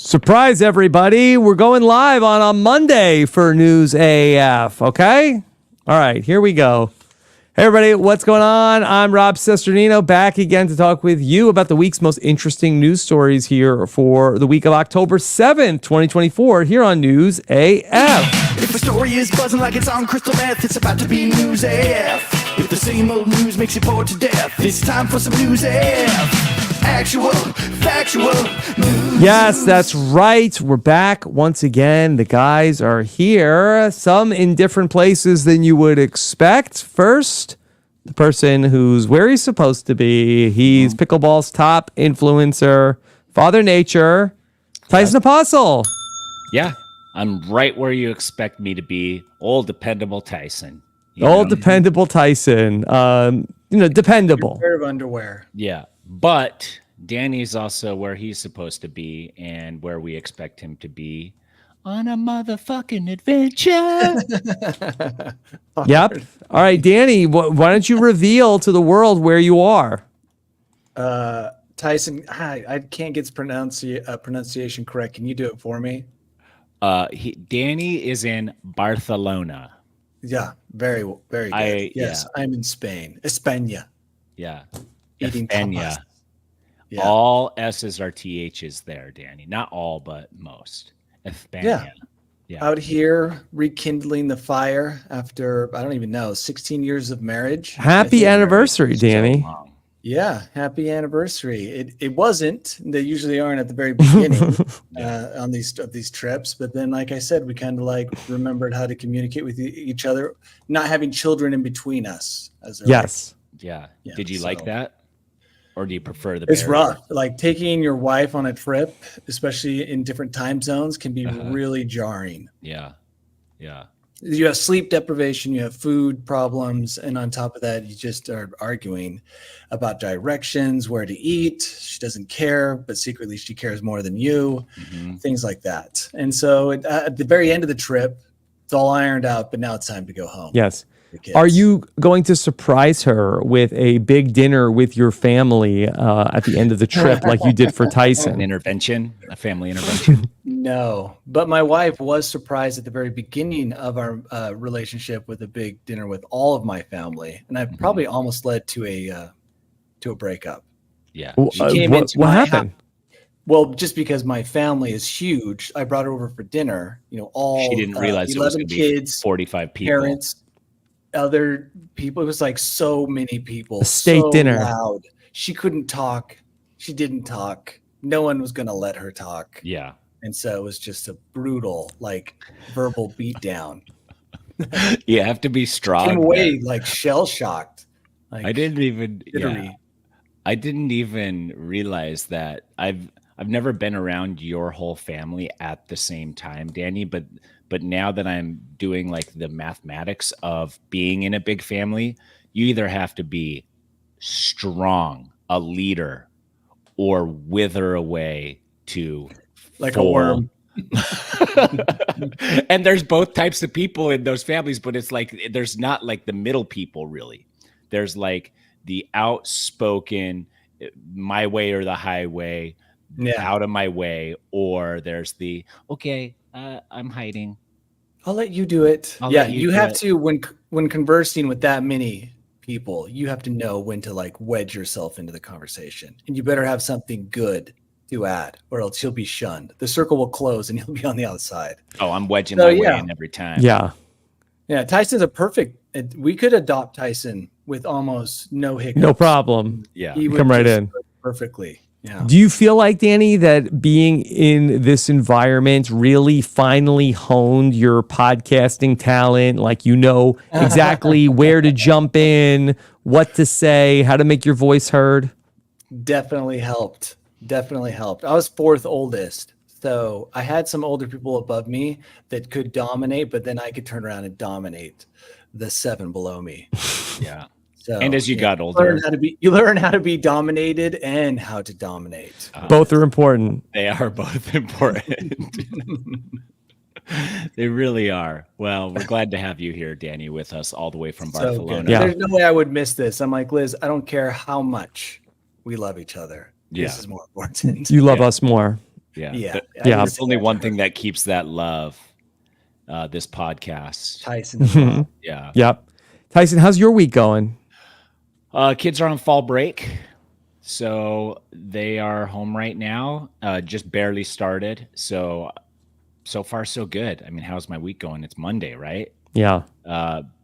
Surprise, everybody. We're going live on a Monday for News AF, okay? All right, here we go. Hey, everybody, what's going on? I'm Rob Cesternino, back again to talk with you about the week's most interesting news stories here for the week of October 7th, 2024, here on News AF. If the story is buzzing like it's on crystal meth, it's about to be News AF. If the same old news makes you bored to death, it's time for some News AF. Actual, factual news. Yes, that's right. We're back once again. The guys are here, some in different places than you would expect. First, the person who's where he's supposed to be. He's pickleball's top influencer, Father Nature, Tyson Apostol. Yeah, I'm right where you expect me to be. Old dependable Tyson. Dependable Tyson. Dependable. Pair of underwear. Yeah, but Danny's also where he's supposed to be and where we expect him to be on a motherfucking adventure. Yep. All right, Danny, why don't you reveal to the world where you are? Tyson, I can't get his pronunciation correct. Can you do it for me? Danny is in Barcelona. Yeah, very good. Yes, I'm in Spain. España. Yeah. Eating España. tapas. Yeah. All S's are TH's there, Danny. Not all, but most. España. Yeah. Out here rekindling the fire after, I don't even know, 16 years of marriage. Happy anniversary, Danny. So long. Yeah, happy anniversary. It wasn't. They usually aren't at the very beginning on these trips, but then, like I said, we kind of like remembered how to communicate with each other, not having children in between us. Yes. Yeah. Did you like that, or do you prefer the? It's barrier? rough. Like taking your wife on a trip, especially in different time zones, can be really jarring. Yeah. You have sleep deprivation, you have food problems, and on top of that, you just are arguing about directions, where to eat. She doesn't care, but secretly she cares more than you, things like that. And so at the very end of the trip, it's all ironed out, but now it's time to go home. Yes. Are you going to surprise her with a big dinner with your family at the end of the trip like you did for Tyson? A family intervention? No, but my wife was surprised at the very beginning of our relationship with a big dinner with all of my family, and I probably almost led to a breakup. Yeah. What happened? Well, just because my family is huge, I brought her over for dinner. All she didn't realize 11 it was going to be kids, 45 people. parents, other people. It was like so many people. A state so dinner. Loud. She couldn't talk. She didn't talk. No one was going to let her talk. Yeah. And so it was just a brutal, verbal beatdown. You have to be strong. Came away shell shocked. I didn't even realize that I've never been around your whole family at the same time, Danny, but now that I'm doing the mathematics of being in a big family, you either have to be strong, a leader, or wither away to a worm. And there's both types of people in those families, but it's there's not the middle people really. There's the outspoken, my way or the highway, out of my way, or there's the I'm hiding. I'll let you do it. You have to when conversing with that many people, you have to know when to wedge yourself into the conversation, and you better have something good to add, or else you'll be shunned. The circle will close, and you'll be on the outside. Oh, I'm wedging my way in every time. Yeah. Tyson's a perfect. We could adopt Tyson with almost no hiccups. No problem. Yeah, he would come right just in fit perfectly. Yeah. Do you feel like, Danny, that being in this environment really finally honed your podcasting talent? Exactly where to jump in, what to say, how to make your voice heard? Definitely helped. I was fourth oldest, so I had some older people above me that could dominate, but then I could turn around and dominate the 7 below me. Yeah. So, and as you got older, you learn how to be dominated and how to dominate. Both are important. They are both important. They really are. Well, we're glad to have you here, Danny, with us all the way from Barcelona. Yeah. There's no way I would miss this. I'm like, Liz, I don't care how much we love each other. Yeah. This is more important. You love us more. Yeah. Yeah. Yeah. There's only one thing that keeps that love, this podcast. Tyson and Rob. Yeah. Yep. Tyson, how's your week going? Kids are on fall break, so they are home right now. Just barely started. So far so good. I mean, how's my week going? It's Monday, right? Yeah.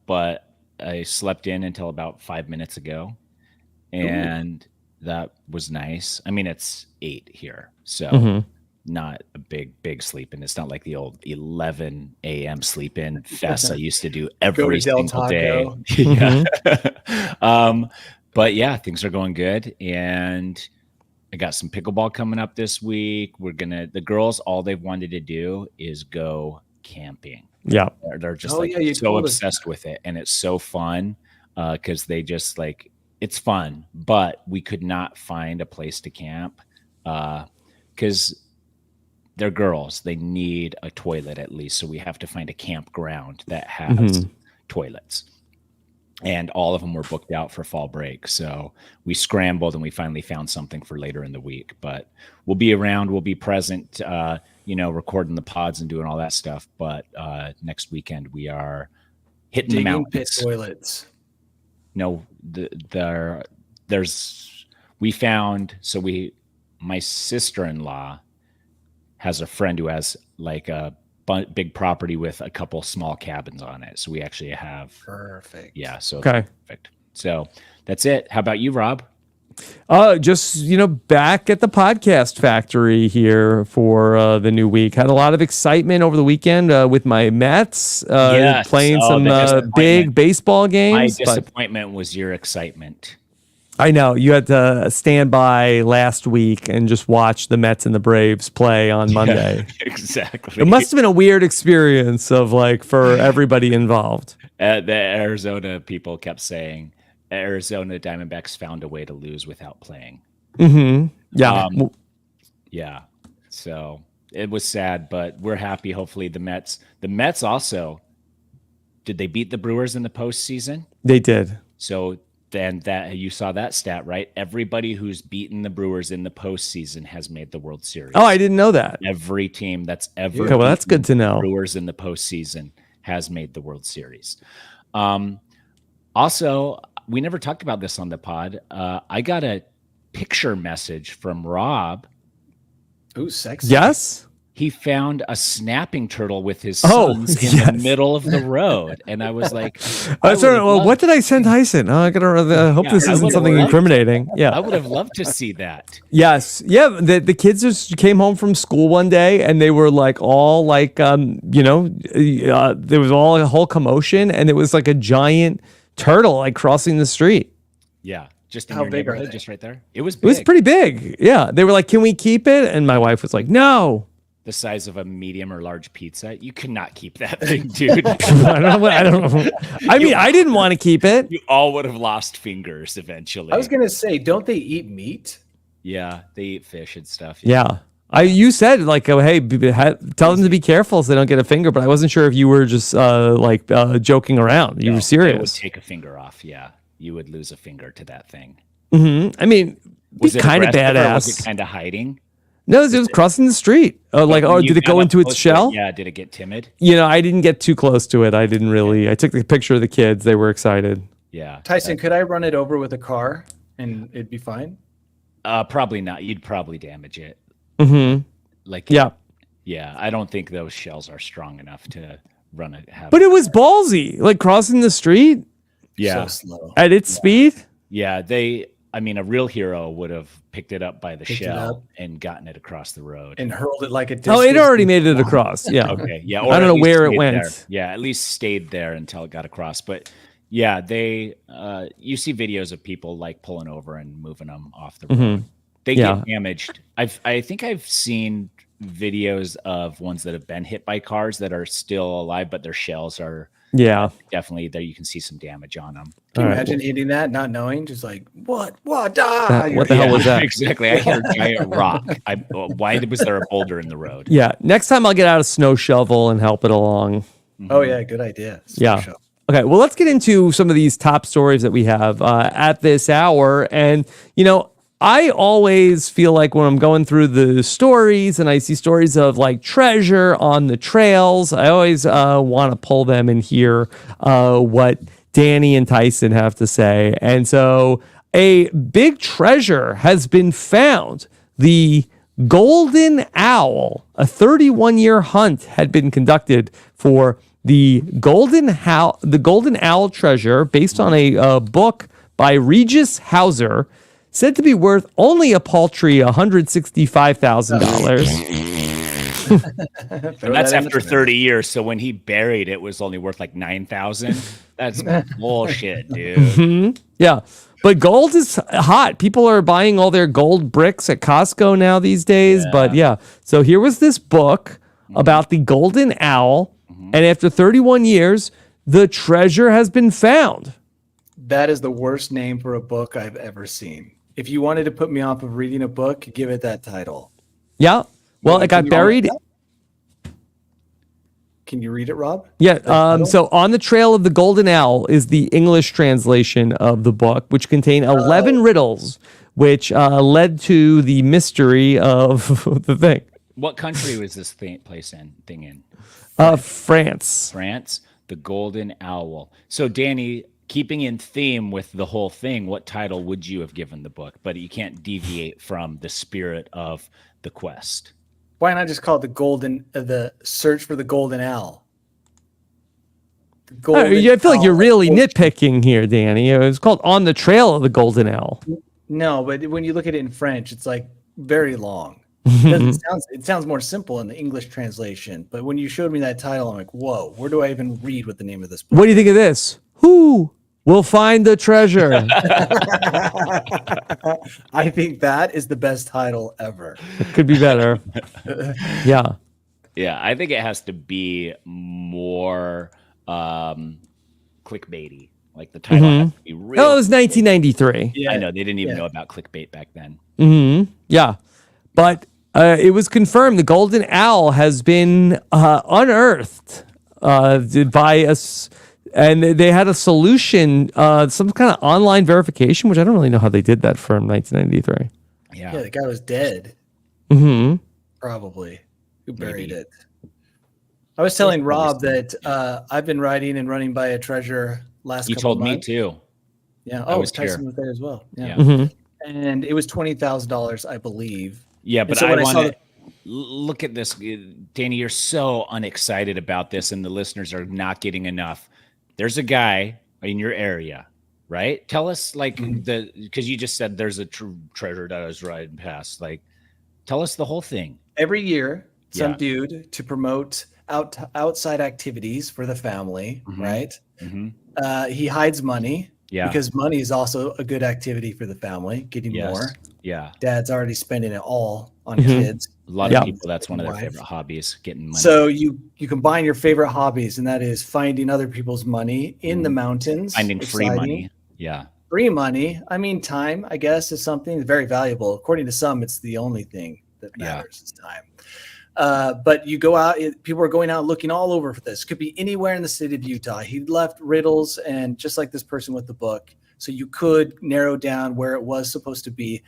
But I slept in until about 5 minutes ago, and that was nice. I mean, it's 8 here, so not a big sleep, and it's not like the old 11 a.m. sleep in fest I used to do every Del single day. Taco. Yeah. But yeah, things are going good, and I got some pickleball coming up this week. The girls, all they've wanted to do is go camping. Yeah. They're just you so told us obsessed with it, and it's so fun because they just it's fun, but we could not find a place to camp because they're girls. They need a toilet at least, so we have to find a campground that has toilets. And all of them were booked out for fall break. So we scrambled and we finally found something for later in the week. But we'll be around, we'll be present, recording the pods and doing all that stuff. But next weekend we are hitting the Digging mountains. pit toilets. No, my sister-in-law has a friend who has like a big property with a couple small cabins on it. So we actually have Perfect. Yeah. So Okay. perfect. So that's it. How about you, Rob? Just, back at the podcast factory here for the new week. Had a lot of excitement over the weekend with my Mets Yes. playing Oh, some the disappointment. big baseball My games. But disappointment was your excitement. I know you had to stand by last week and just watch the Mets and the Braves play on Monday. Exactly. It must have been a weird experience for everybody involved. The Arizona people kept saying Arizona Diamondbacks found a way to lose without playing. Yeah. Yeah. So it was sad, but we're happy. Hopefully the Mets also, did they beat the Brewers in the postseason? They did. So then that you saw that stat, right? Everybody who's beaten the Brewers in the postseason has made the World Series. Oh, I didn't know that. Every team that's ever Okay, well, that's beaten good to know. Brewers in the postseason has made the World Series. Also, we never talked about this on the pod. I got a picture message from Rob. Ooh, sexy. Yes. He found a snapping turtle with his Oh, sons in yes. the middle of the road, and I was like, What did I send Tyson? Oh, I gotta hope this I isn't would've something loved- incriminating. I Yeah. would have loved to see that. Yes. Yeah. The kids just came home from school one day and they were like all like, there was all a whole commotion and it was like a giant turtle like crossing the street. Yeah, just in How your big are neighborhood, they? just right there. It was It big. was pretty big. Yeah. They were like, can we keep it? And my wife was like, no. The size of a medium or large pizza. You could not keep that thing, dude. I don't know. I mean, I didn't want to keep it. You all would have lost fingers eventually. I was gonna say, don't they eat meat? Yeah, they eat fish and stuff. Yeah. You said like, oh, hey, tell them to be careful so they don't get a finger, but I wasn't sure if you were just joking around. You No, were It would serious. take a finger off. Yeah, you would lose a finger to that thing. I mean, Was be it kind of aggressive or Was badass. it kind of hiding? No, it was crossing the street. When you Did it got go up into its close to it, shell? Yeah, did it get timid? I didn't get too close to it. I didn't really. I took the picture of the kids. They were excited. Yeah. Tyson, could I run it over with a car and it'd be fine? Probably not. You'd probably damage it. Yeah. Yeah, I don't think those shells are strong enough to run it. But it was ballsy, like crossing the street Yeah. So slow. at its speed. Yeah, a real hero would have picked it up by the Picked it shell up. and gotten it across the road. And hurled it like a Oh, it discus. already made it across. Yeah. Okay, yeah. I don't at know least where it stayed went. there. Yeah, at least stayed there until it got across. But yeah, you see videos of people like pulling over and moving them off the road. They Yeah. get damaged. I think I've seen videos of ones that have been hit by cars that are still alive, but their shells are Yeah. definitely there. You can see some damage on them. Can you All right. imagine hitting that, not knowing, just like what, What the hell was that? Exactly. I hear a giant rock. Why was there a boulder in the road? Yeah. Next time I'll get out a snow shovel and help it along. Oh yeah, good idea. Yeah. Show. Okay, well, let's get into some of these top stories that we have at this hour. And, I always feel like when I'm going through the stories and I see stories of like treasure on the trails, I always want to pull them and hear what Danny and Tyson have to say. And so a big treasure has been found. The golden owl, a 31-year hunt had been conducted for the golden owl treasure based on a book by Regis Hauser, said to be worth only a paltry $165,000. And that's after 30 years. So when he buried it, was only worth like 9,000. That's bullshit, dude. Yeah. But gold is hot. People are buying all their gold bricks at Costco now these days. Yeah. But yeah. So here was this book about the golden owl. And after 31 years, the treasure has been found. That is the worst name for a book I've ever seen. If you wanted to put me off of reading a book, give it that title. Yeah. Well, it got buried. Can you read it, Rob? Yeah. So On the Trail of the Golden Owl is the English translation of the book, which contained 11 riddles, which led to the mystery of the thing. What country was this thing in? France. France, the Golden Owl. So, Danny, keeping in theme with the whole thing, what title would you have given the book? But you can't deviate from the spirit of the quest. Why not just call it the search for the golden owl? I feel like you're really nitpicking here, Danny. It was called On the Trail of the Golden Owl. No, but when you look at it in French, it's like very long. It sounds more simple in the English translation. But when you showed me that title, I'm like, whoa, where do I even read what the name of this book is? What do you think of this? Who will find the treasure? I think that is the best title ever. It could be better. Yeah. Yeah, I think it has to be more clickbaity. Like the title has to be real. Oh, it was 1993. Yeah. I know they didn't even know about clickbait back then. Yeah. But it was confirmed the golden owl has been unearthed by us. And they had a solution, some kind of online verification, which I don't really know how they did that from 1993. Yeah. Yeah, the guy was dead. Probably. Who buried it? I was telling Rob that I've been riding and running by a treasure last You couple told me months. too. Yeah. I Oh, was Tyson here. was there as well. Yeah. Yeah. And it was $20,000, I believe. Yeah, but so I when I saw want to look at this. Danny, you're so unexcited about this, and the listeners are not getting enough. There's a guy in your area, right? Tell us, like, because you just said there's a treasure that I was riding past. Like, tell us the whole thing. Every year, some Yeah. dude to promote outside activities for the family, right? He hides money because money is also a good activity for the family, getting more. Yeah. Dad's already spending it all on kids. A lot of people, that's one of their favorite hobbies, getting money. So you combine your favorite hobbies, and that is finding other people's money in the mountains. Finding free money. Yeah. Free money. I mean, time, I guess, is something that's very valuable. According to some, it's the only thing that matters is time. But you go out, people are going out looking all over for this. Could be anywhere in the state of Utah. He left riddles, and just like this person with the book, so you could narrow down where it was supposed to be.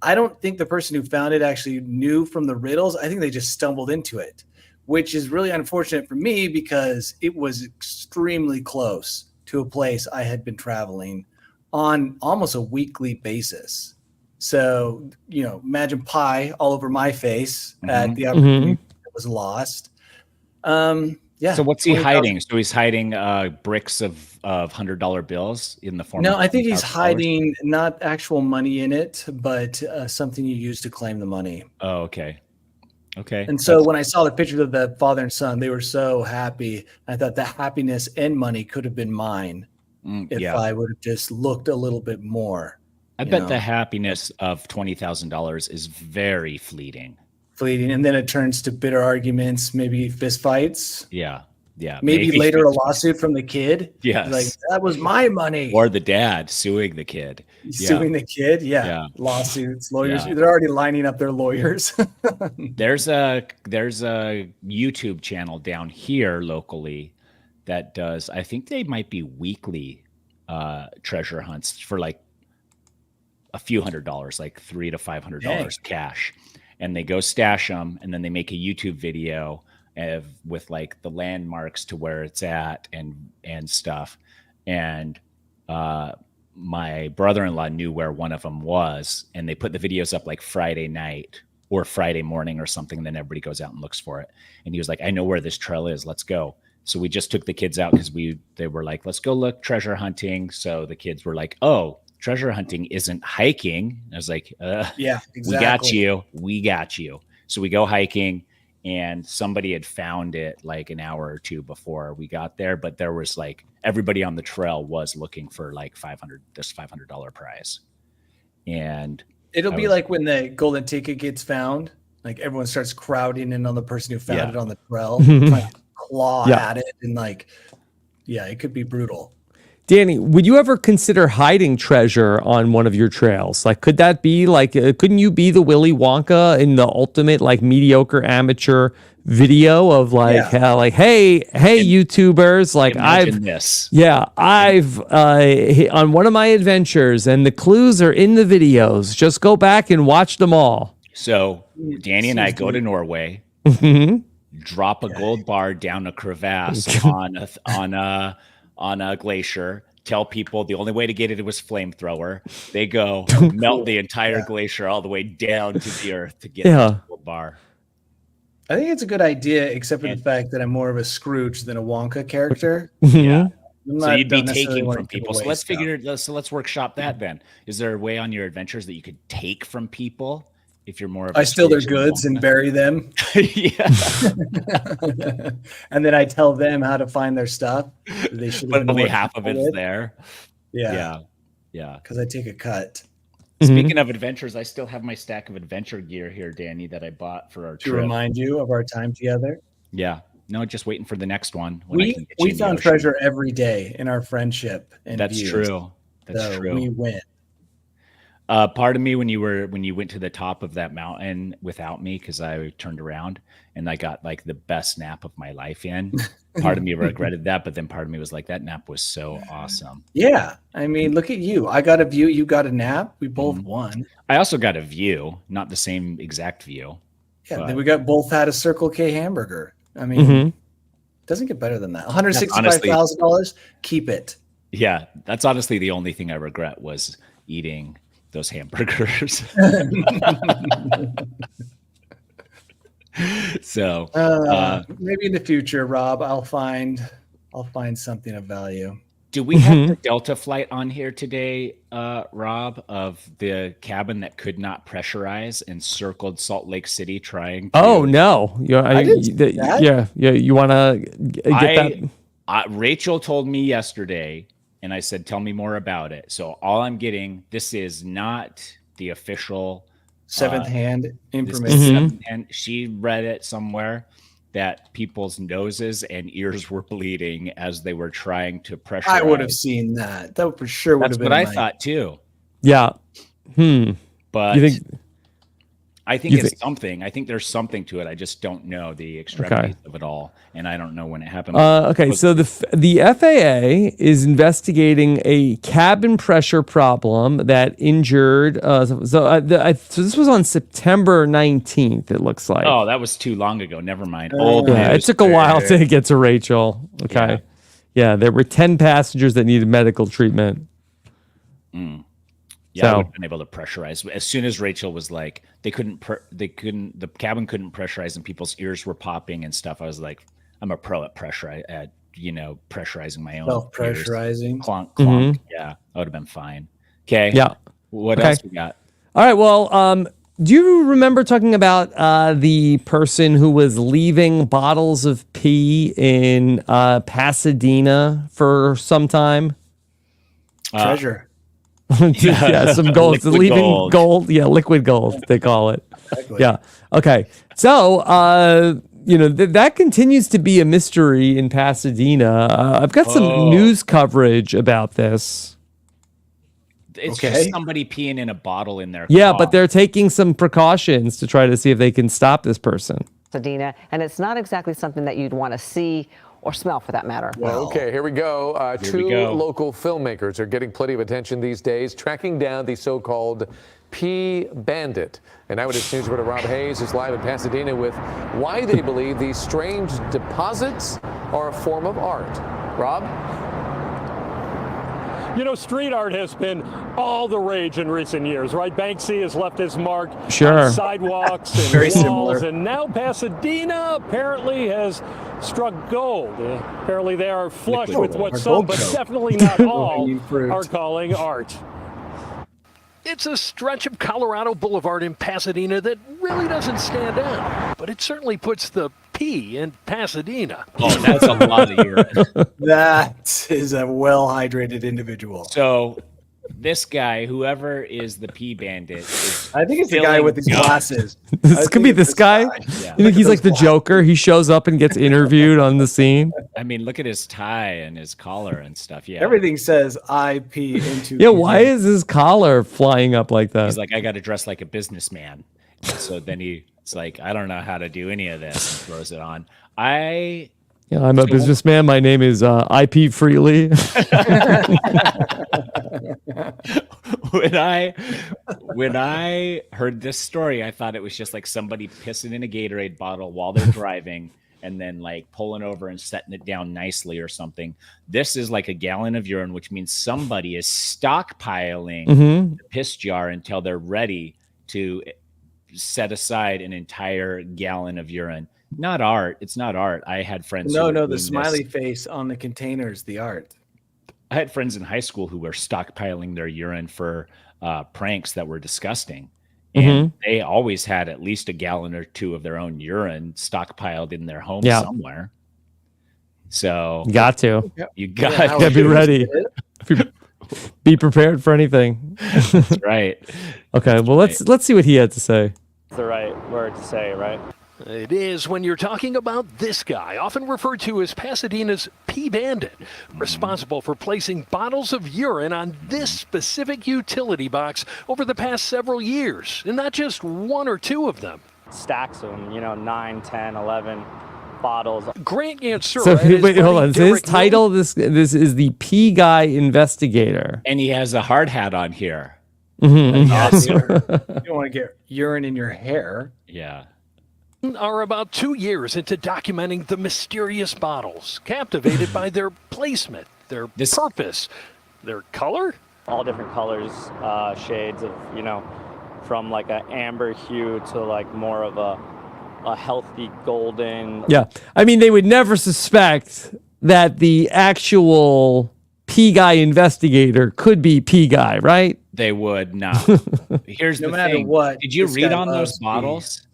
I don't think the person who found it actually knew from the riddles. I think they just stumbled into it, which is really unfortunate for me because it was extremely close to a place I had been traveling on almost a weekly basis. So, imagine pie all over my face at the opportunity that was lost. Yeah. So what's he hiding? So he's hiding bricks of $100 bills in the form. No, of I think he's $1,000? hiding not actual money in it, but something you use to claim the money. Oh, okay. Okay. And so when I saw the pictures of the father and son, they were so happy. I thought the happiness and money could have been mine if I would have just looked a little bit more. I bet the happiness of $20,000 is very fleeting. And then it turns to bitter arguments, maybe fist fights. Yeah. Maybe later a lawsuit from the kid. Yes. Like, that was my money. Or the dad suing the kid. Suing the kid. Yeah. Lawsuits, lawyers. They're already lining up their lawyers. There's a YouTube channel down here locally that does, I think they might be weekly treasure hunts for like a few $100s, like $300 to $500 cash, and they go stash them, and then they make a YouTube video with like the landmarks to where it's at and stuff. And my brother-in-law knew where one of them was, and they put the videos up like Friday night or Friday morning or something. And then everybody goes out and looks for it. And he was like, I know where this trail is. Let's go. So we just took the kids out because they were like, let's go look treasure hunting. So the kids were like, oh, treasure hunting isn't hiking. I was like, yeah, exactly. We got you. So we go hiking, and somebody had found it like an hour or two before we got there. But there was like, everybody on the trail was looking for like this $500 prize. And it'll be like when the golden ticket gets found, like everyone starts crowding in on the person who found it on the trail, trying to claw at it. And like, yeah, it could be brutal. Danny, would you ever consider hiding treasure on one of your trails? Like, could that be like, couldn't you be the Willy Wonka in the ultimate like mediocre amateur video of like, hey, YouTubers, like I've on one of my adventures, and the clues are in the videos. Just go back and watch them all. So Danny and I go to Norway, drop a gold bar down a crevasse on a glacier, tell people the only way to get it was flamethrower. They go melt the entire glacier all the way down to the earth to get the gold bar. I think it's a good idea, except for the fact that I'm more of a Scrooge than a Wonka character. Yeah. So you'd be taking from people. So let's workshop that then. Is there a way on your adventures that you could take from people? If you're more of I steal their goods and bury them. And then I tell them how to find their stuff. They should but only half of it's there. Yeah. Because I take a cut. Speaking of adventures, I still have my stack of adventure gear here, Danny, that I bought for our trip. To remind you of our time together. Yeah. No, just waiting for the next one. We found treasure every day in our friendship. And That's true. That's true. We win. Part of me when you went to the top of that mountain without me, because I turned around and I got like the best nap of my life in. Part of me regretted that, but then part of me was like, that nap was so awesome. Yeah, I mean, look at you. I got a view. You got a nap. We both won. I also got a view, not the same exact view. Yeah, then we both had a Circle K hamburger. I mean, doesn't get better than that. $165,000. Keep it. Yeah, that's honestly the only thing I regret was eating those hamburgers. So maybe in the future, Rob, I'll find something of value. Do we have the Delta flight on here today, Rob, of the cabin that could not pressurize and circled Salt Lake City trying to... Oh, no. You want to get that? Rachel told me yesterday, and I said, tell me more about it. So all I'm getting, this is not the official... seventh-hand information. And she read it somewhere that people's noses and ears were bleeding as they were trying to pressure. I would have seen that. That for sure would have been. That's what I thought too. Yeah. But you think, I think it's something. I think there's something to it. I just don't know the extremities of it all, and I don't know when it happened. So the FAA is investigating a cabin pressure problem that injured. So this was on September 19th. It looks like. Oh, that was too long ago. Never mind. It took a while to get to Rachel. Okay. Yeah, there were 10 passengers that needed medical treatment. Yeah, I would have been able to pressurize. As soon as Rachel was like, the cabin couldn't pressurize and people's ears were popping and stuff. I was like, I'm a pro at pressurizing my own. Self-pressurizing. Ears. Clonk, clonk. Yeah, I would have been fine. Okay. Yeah. What else we got? All right. Well, do you remember talking about the person who was leaving bottles of pee in Pasadena for some time? Treasure. Yeah, some gold. It's leaving gold. Yeah, liquid gold, they call it. Exactly. Yeah. Okay. So, that continues to be a mystery in Pasadena. I've got some news coverage about this. It's just somebody peeing in a bottle in their car. But they're taking some precautions to try to see if they can stop this person. Pasadena, and it's not exactly something that you'd want to see or smell for that matter. Well, okay, here we go. Two local filmmakers are getting plenty of attention these days, tracking down the so-called pea bandit. And Eyewitness News reporter Rob Hayes is live in Pasadena with why they believe these strange deposits are a form of art. Rob? You know, street art has been all the rage in recent years, right? Banksy has left his mark on sidewalks and Very walls, similar. and now Pasadena apparently has struck gold. Apparently they are flush with what some, but definitely not all, are calling art. It's a stretch of Colorado Boulevard in Pasadena that really doesn't stand out, but it certainly puts the P in Pasadena. Oh, that's a lot of urine. That is a well-hydrated individual. So this guy, whoever is the pea bandit, is I think it's the guy with his glasses. This could be this guy. Yeah. You think he's like the Joker? He shows up and gets interviewed on the scene. I mean, look at his tie and his collar and stuff. Yeah, Everything says IP into. Yeah, why is his collar flying up like that? he's like, I got to dress like a businessman. And so then it's like, I don't know how to do any of this. And throws it on. Yeah, I'm a businessman. My name is IP Freely. When I heard this story, I thought it was just like somebody pissing in a Gatorade bottle while they're driving and then like pulling over and setting it down nicely or something. This is like a gallon of urine, which means somebody is stockpiling the piss jar until they're ready to set aside an entire gallon of urine. Not art. It's not art. I had friends. No, the smiley face on the container is the art. I had friends in high school who were stockpiling their urine for pranks that were disgusting. And they always had at least a gallon or two of their own urine stockpiled in their home somewhere. So You got to. you got Be ready. Be prepared for anything. That's right. Okay, well let's see what he had to say. The right word to say, right? It is when you're talking about this guy, often referred to as Pasadena's Pea Bandit, responsible for placing bottles of urine on this specific utility box over the past several years, and not just one or two of them. Stacks of them, 9, 10, 11 bottles. Grant Yansura. So wait, hold on. So his title, this is the Pea Guy Investigator. And he has a hard hat on here. Awesome. You don't want to get urine in your hair. Yeah. Are about 2 years into documenting the mysterious bottles, captivated by their placement, their purpose, their color. All different colors, shades of, from like an amber hue to like more of a healthy golden. Yeah. I mean, they would never suspect that the actual Pea Guy Investigator could be Pea Guy, right? They would not. Here's No the matter thing. what, Did you this read guy on loves those bottles?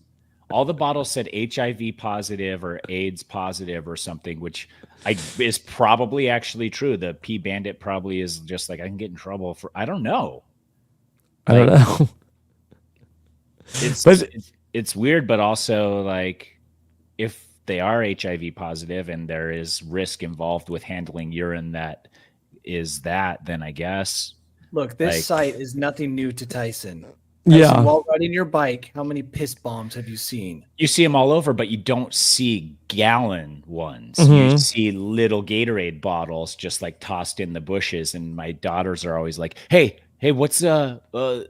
All the bottles said HIV positive or AIDS positive or something, which is probably actually true. The Pea Bandit probably is just like, I can get in trouble for, I don't know. I don't know. It's weird, but also like if they are HIV positive and there is risk involved with handling urine then I guess. Look, this site is nothing new to Tyson. Yeah. While riding your bike, how many piss bombs have you seen? You see them all over, but you don't see gallon ones. You see little Gatorade bottles just like tossed in the bushes. And my daughters are always like, hey, what's a full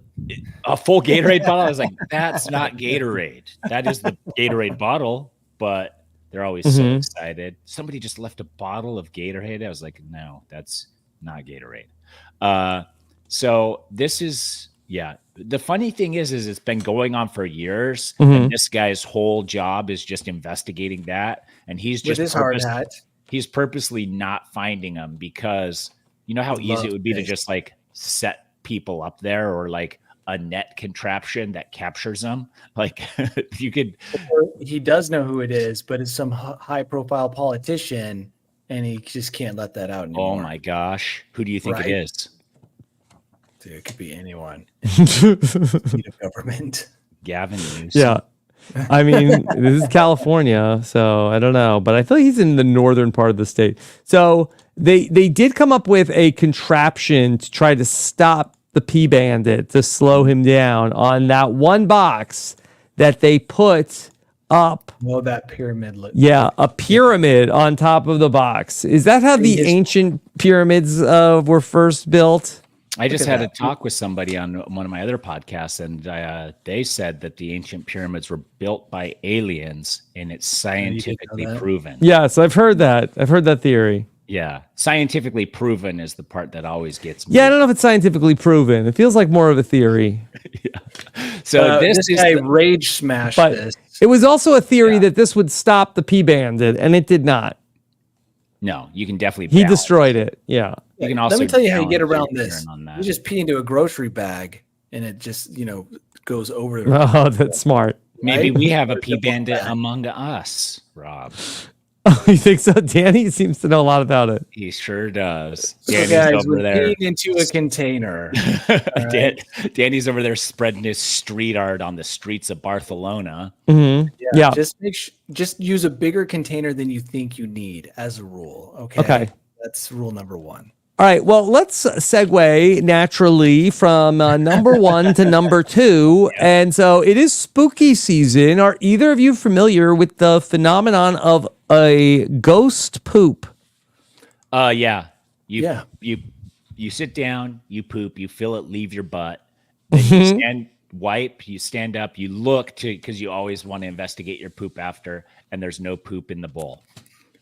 Gatorade bottle? I was like, that's not Gatorade. That is the Gatorade bottle, but they're always so excited. Somebody just left a bottle of Gatorade. I was like, no, that's not Gatorade. So this is, the funny thing is it's been going on for years. And this guy's whole job is just investigating that. And he's just with his hard hat. He's purposely not finding them because you know how easy it would be to just like set people up there or like a net contraption that captures them. Like you could. He does know who it is, but it's some high-profile politician, and he just can't let that out anymore. Oh my gosh, who do you think it is? Dude, it could be anyone. Seat of government. Gavin Newsom. Yeah. I mean, this is California, so I don't know, but I feel like he's in the northern part of the state. So they did come up with a contraption to try to stop the Pea Bandit, to slow him down on that one box that they put up. Well, that pyramid look. Yeah, a pyramid on top of the box. Is that how the ancient pyramids were first built? I just had a talk with somebody on one of my other podcasts, and they said that the ancient pyramids were built by aliens, and it's scientifically proven. Yes, I've heard that. I've heard that theory. Yeah, scientifically proven is the part that always gets me. Yeah, I don't know if it's scientifically proven. It feels like more of a theory. Yeah. So this guy rage smashed this. It was also a theory that this would stop the P-Bandit, and it did not. No, you can definitely. He destroyed it. Yeah. You can also. Let me tell you how you get around this. You just pee into a grocery bag, and it just goes over. Oh, that's smart. Maybe we have a P-Bandit among us, Rob. Oh, you think so? Danny seems to know a lot about it. He sure does. Danny's over there into a container. Right? Danny's over there spreading his street art on the streets of Barcelona. Mm-hmm. Yeah. Just use a bigger container than you think you need as a rule. Okay. That's rule number 1. All right. Well, let's segue naturally from number 1 to number 2. Yeah. And so it is spooky season. Are either of you familiar with the phenomenon of a ghost poop? Yeah. You sit down, you poop, you feel it leave your butt. Then you stand up, you look because you always want to investigate your poop after, and there's no poop in the bowl.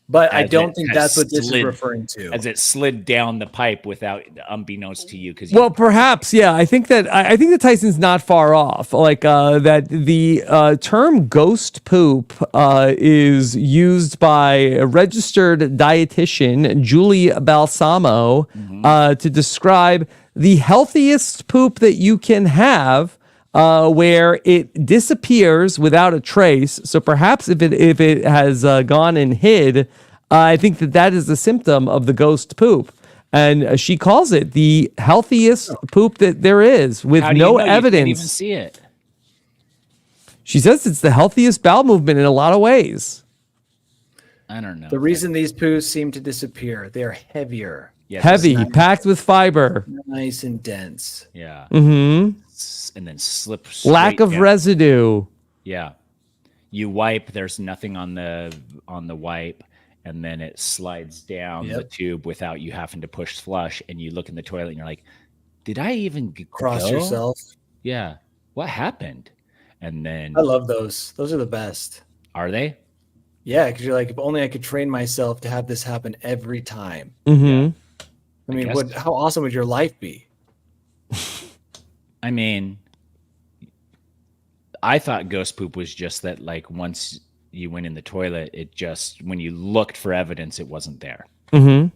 But I don't think that's what this is referring to. As it slid down the pipe without unbeknownst to you. Well, perhaps, yeah. I think that Tyson's not far off. Like that the term ghost poop is used by a registered dietitian, Julie Balsamo, to describe the healthiest poop that you can have. Where it disappears without a trace. So perhaps if it has gone and hid, I think that is a symptom of the ghost poop. And she calls it the healthiest poop that there is, with no evidence. You can't even see it. She says it's the healthiest bowel movement in a lot of ways. I don't know. The reason these poos seem to disappear, they are heavier. Yes, heavy, packed with fiber. Nice and dense. Yeah. Mm-hmm. And then slip. Lack of residue. Yeah. You wipe, there's nothing on the wipe, and then it slides down the tube without you having to push flush, and you look in the toilet and you're like, did I even cross yourself? Yeah. What happened? And then I love those. Those are the best. Are they? Yeah, because you're like, if only I could train myself to have this happen every time. Mm-hmm. Yeah. I mean, how awesome would your life be? I mean, I thought ghost poop was just that, like, once you went in the toilet, it just, when you looked for evidence, it wasn't there. Mm-hmm.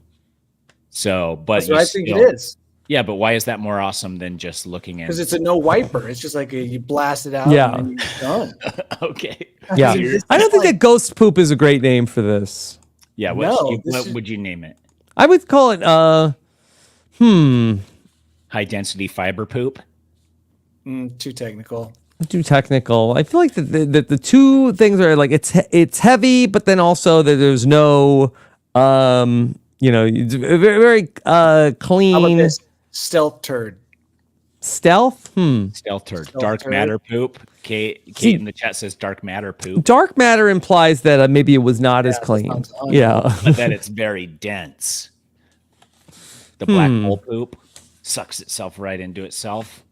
So, but that's what I think it is. Yeah, but why is that more awesome than just looking at? Because it's a no wiper. It's just like you blast it out and you're done. Okay. Yeah. I don't think that ghost poop is a great name for this. Yeah. What would you name it? I would call it, high density fiber poop. Too technical. Too technical. I feel like the two things are like it's heavy, but then also that there's no it's very clean. How about this? Stealth turd. Stealth? Stealth turd. Dark matter poop. Kate in the chat says dark matter poop. Dark matter implies that maybe it was not as clean. Yeah. But that it's very dense. The black hole poop sucks itself right into itself.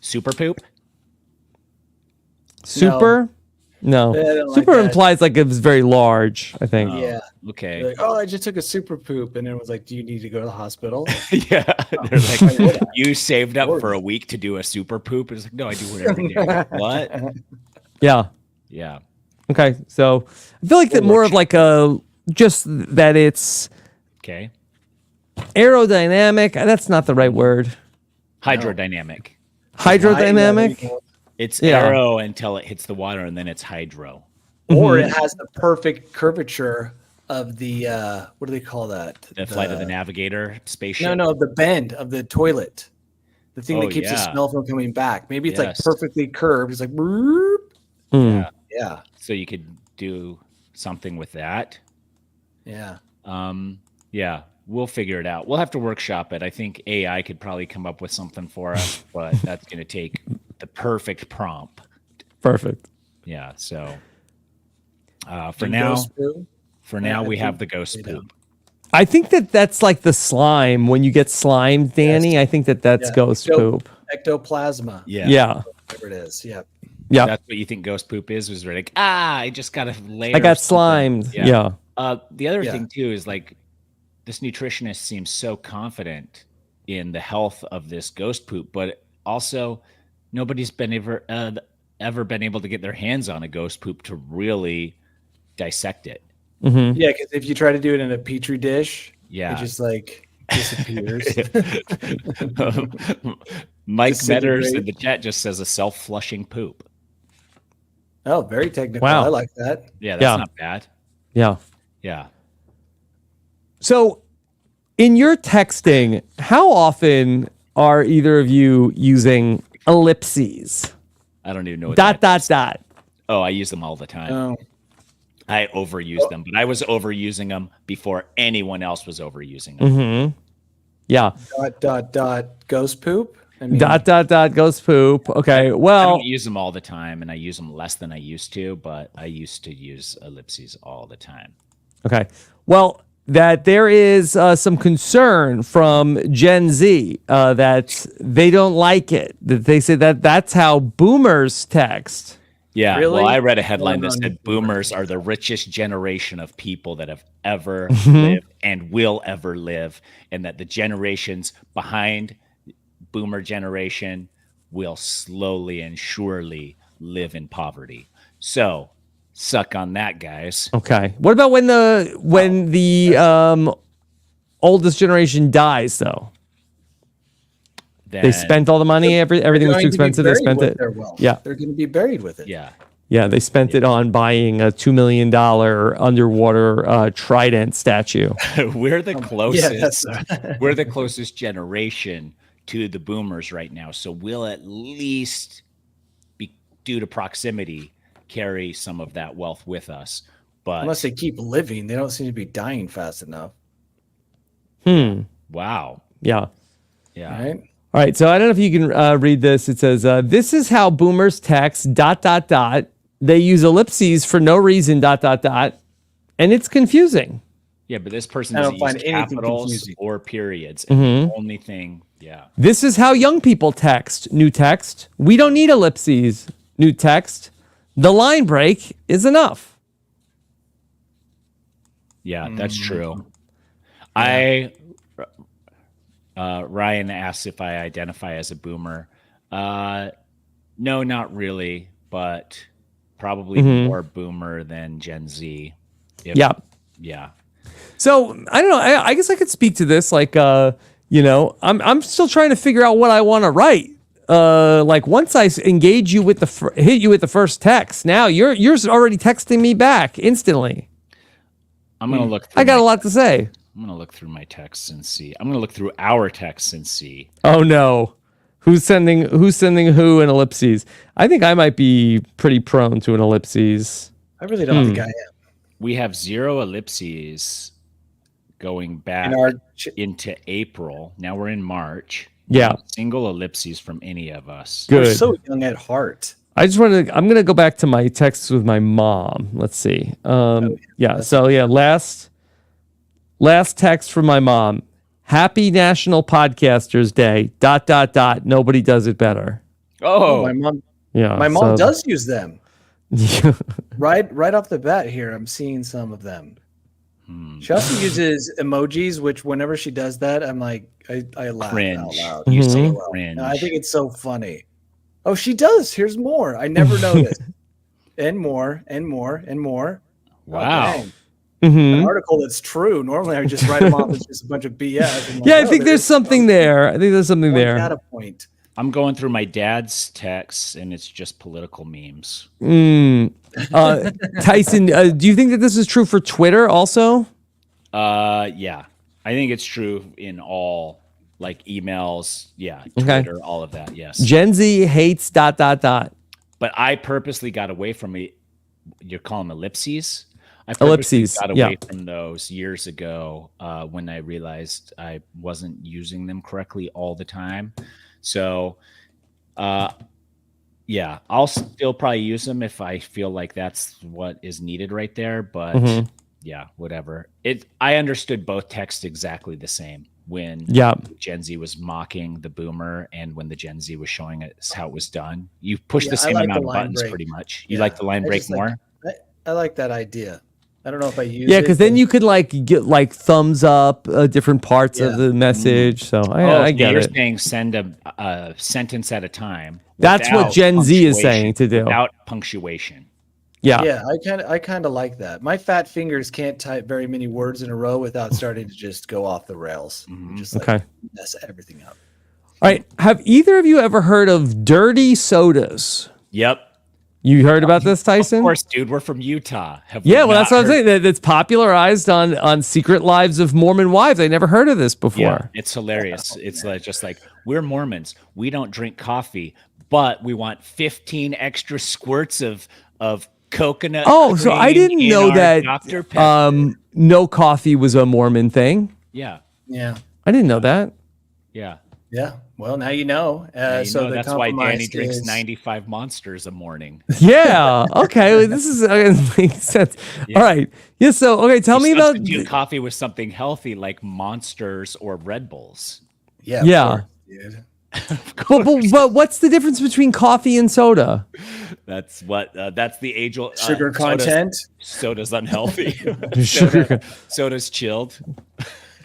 Super poop? Super? No. Super implies like it was very large, I think. Yeah. Okay. Like, I just took a super poop. And it was like, do you need to go to the hospital? Yeah. They're like, you saved up for a week to do a super poop? It's like, no, I do it every day. What? Yeah. Yeah. Okay. So I feel like that more of like just that it's okay. Aerodynamic. That's not the right word. Hydrodynamic. Hydrodynamic. It's aero until it hits the water, and then it's hydro. Or it has the perfect curvature of the what do they call that? The flight of the Navigator spaceship. No, the bend of the toilet. The thing that keeps the smell from coming back. Maybe it's like perfectly curved. It's like yeah. So you could do something with that. Yeah. Yeah. We'll figure it out. We'll have to workshop it. I think AI could probably come up with something for us, but that's going to take the perfect prompt. Perfect. Yeah. So for now, we have the ghost poop. I think that's like the slime. When you get slimed, Danny, yes. I think that's ghost poop. Ectoplasma. Yeah. Whatever it is. Yeah. Yeah. That's what you think ghost poop is? Was like, I just got a layer. I got slimed. Yeah. The other thing too is like this nutritionist seems so confident in the health of this ghost poop, but also nobody's been ever been able to get their hands on a ghost poop to really dissect it. Mm-hmm. Yeah, because if you try to do it in a petri dish, it just like disappears. Mike Metters in the chat just says a self-flushing poop. Oh, very technical. Wow. I like that. Yeah, that's not bad. Yeah. Yeah. So in your texting, how often are either of you using ellipses? I don't even know what dot. Oh, I use them all the time. Oh. I overuse them, but I was overusing them before anyone else was overusing them. Mm-hmm. Yeah. Ghost poop. I mean, ghost poop. Okay. Well, I don't use them all the time, and I use them less than I used to, but I used to use ellipses all the time. Okay. Well, that there is some concern from Gen Z that they don't like it. That they say that's how boomers text. Yeah, really? Well, I read a headline that said boomers are the richest generation of people that have ever lived and will ever live, and that the generations behind boomer generation will slowly and surely live in poverty. So, suck on that, guys. Okay. What about when the oldest generation dies, though? They spent all the money. Everything was too expensive. They spent it. Yeah, they're going to be buried with it. Yeah. They spent it on buying a $2 million underwater trident statue. We're the closest. We're the closest generation to the boomers right now. So we'll at least be, due to proximity, carry some of that wealth with us. But unless they keep living, they don't seem to be dying fast enough. Wow. Yeah. Right. All right, so I don't know if you can read this. It says, this is how boomers text ... They use ellipses for no reason ... And it's confusing. Yeah, but this person doesn't use capitals or periods. Mm-hmm. And the only thing, This is how young people text. New text. We don't need ellipses. New text. The line break is enough. Yeah, that's true. Yeah. Ryan asks if I identify as a boomer. No, not really, but probably more boomer than Gen Z. Yeah. So I don't know. I guess I could speak to this. Like, I'm still trying to figure out what I want to write. Like once I engage you with hit you with the first text, now you're already texting me back instantly. I'm gonna look. I got a lot to say. I'm going to look through my texts and see. I'm going to look through our texts and see. Oh, no. Who's sending who in ellipses? I think I might be pretty prone to an ellipses. I really don't think I am. We have 0 ellipses going back into April. Now we're in March. Yeah. Single ellipses from any of us. Good. We're so young at heart. I'm going to go back to my texts with my mom. Let's see. Last text from my mom. Happy National Podcasters Day. ... Nobody does it better. Oh, my mom. Yeah. My mom does use them. Right off the bat here, I'm seeing some of them. She also uses emojis, which whenever she does that, I'm like, I laugh out loud. You say cringe. I think it's so funny. Oh, she does. Here's more. I never noticed. And more, and more, and more. Wow. An article that's true. Normally, I would just write them off as just a bunch of BS. I think there's something there. I think there's something there. Data point. I'm going through my dad's texts, and it's just political memes. Tyson, do you think that this is true for Twitter also? Yeah. I think it's true in all, like, emails. Yeah, Twitter, all of that, yes. Gen Z hates ... But I purposely got away from it. You're calling them ellipses? I ellipses. Got away from those years ago when I realized I wasn't using them correctly all the time. So Yeah, I'll still probably use them if I feel like that's what is needed right there. But yeah, whatever. I understood both texts exactly the same when Gen Z was mocking the boomer and when the Gen Z was showing us how it was done. You push the same amount of buttons pretty much. You like the line break more? I like that idea. I don't know if I use Yeah, because then you could like get like thumbs up different parts of the message. So I get you're it. saying send a sentence at a time. That's what Gen Z is saying to do. Without punctuation. Yeah, I kind of like that. My fat fingers can't type very many words in a row without starting to just go off the rails. Just mess everything up. All right. Have either of you ever heard of dirty sodas? Yep. You heard about this, Tyson? Of course, dude. We're from Utah. Well, that's what I'm saying. That's popularized on Secret Lives of Mormon Wives. I never heard of this before. Yeah, it's hilarious. It's just like, we're Mormons. We don't drink coffee, but we want 15 extra squirts of coconut. Oh, so I didn't know that no coffee was a Mormon thing. Yeah. I didn't know that. Yeah. Yeah. Well, now you know. So that's why Danny drinks 95 Monsters a morning. Yeah. Okay. This is makes sense. Yeah. All right. Yeah. So okay, tell me about coffee with something healthy like Monsters or Red Bulls. Yeah. Yeah. But what's the difference between coffee and soda? That's the age-old sugar content. Soda's unhealthy. Soda's chilled.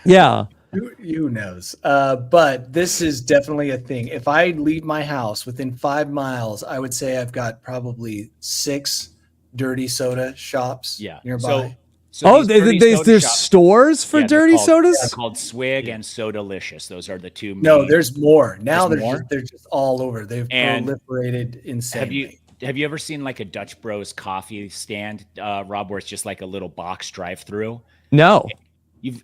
Yeah. Who knows? But this is definitely a thing. If I leave my house within 5 miles, I would say I've got probably 6 dirty soda shops nearby. So there's stores for dirty sodas? They're called Swig and Sodalicious. Those are the two main. No, there's more. Now they're just all over. They've proliferated insanely. Have you ever seen like a Dutch Bros coffee stand, Rob, where it's just like a little box drive-through? No. You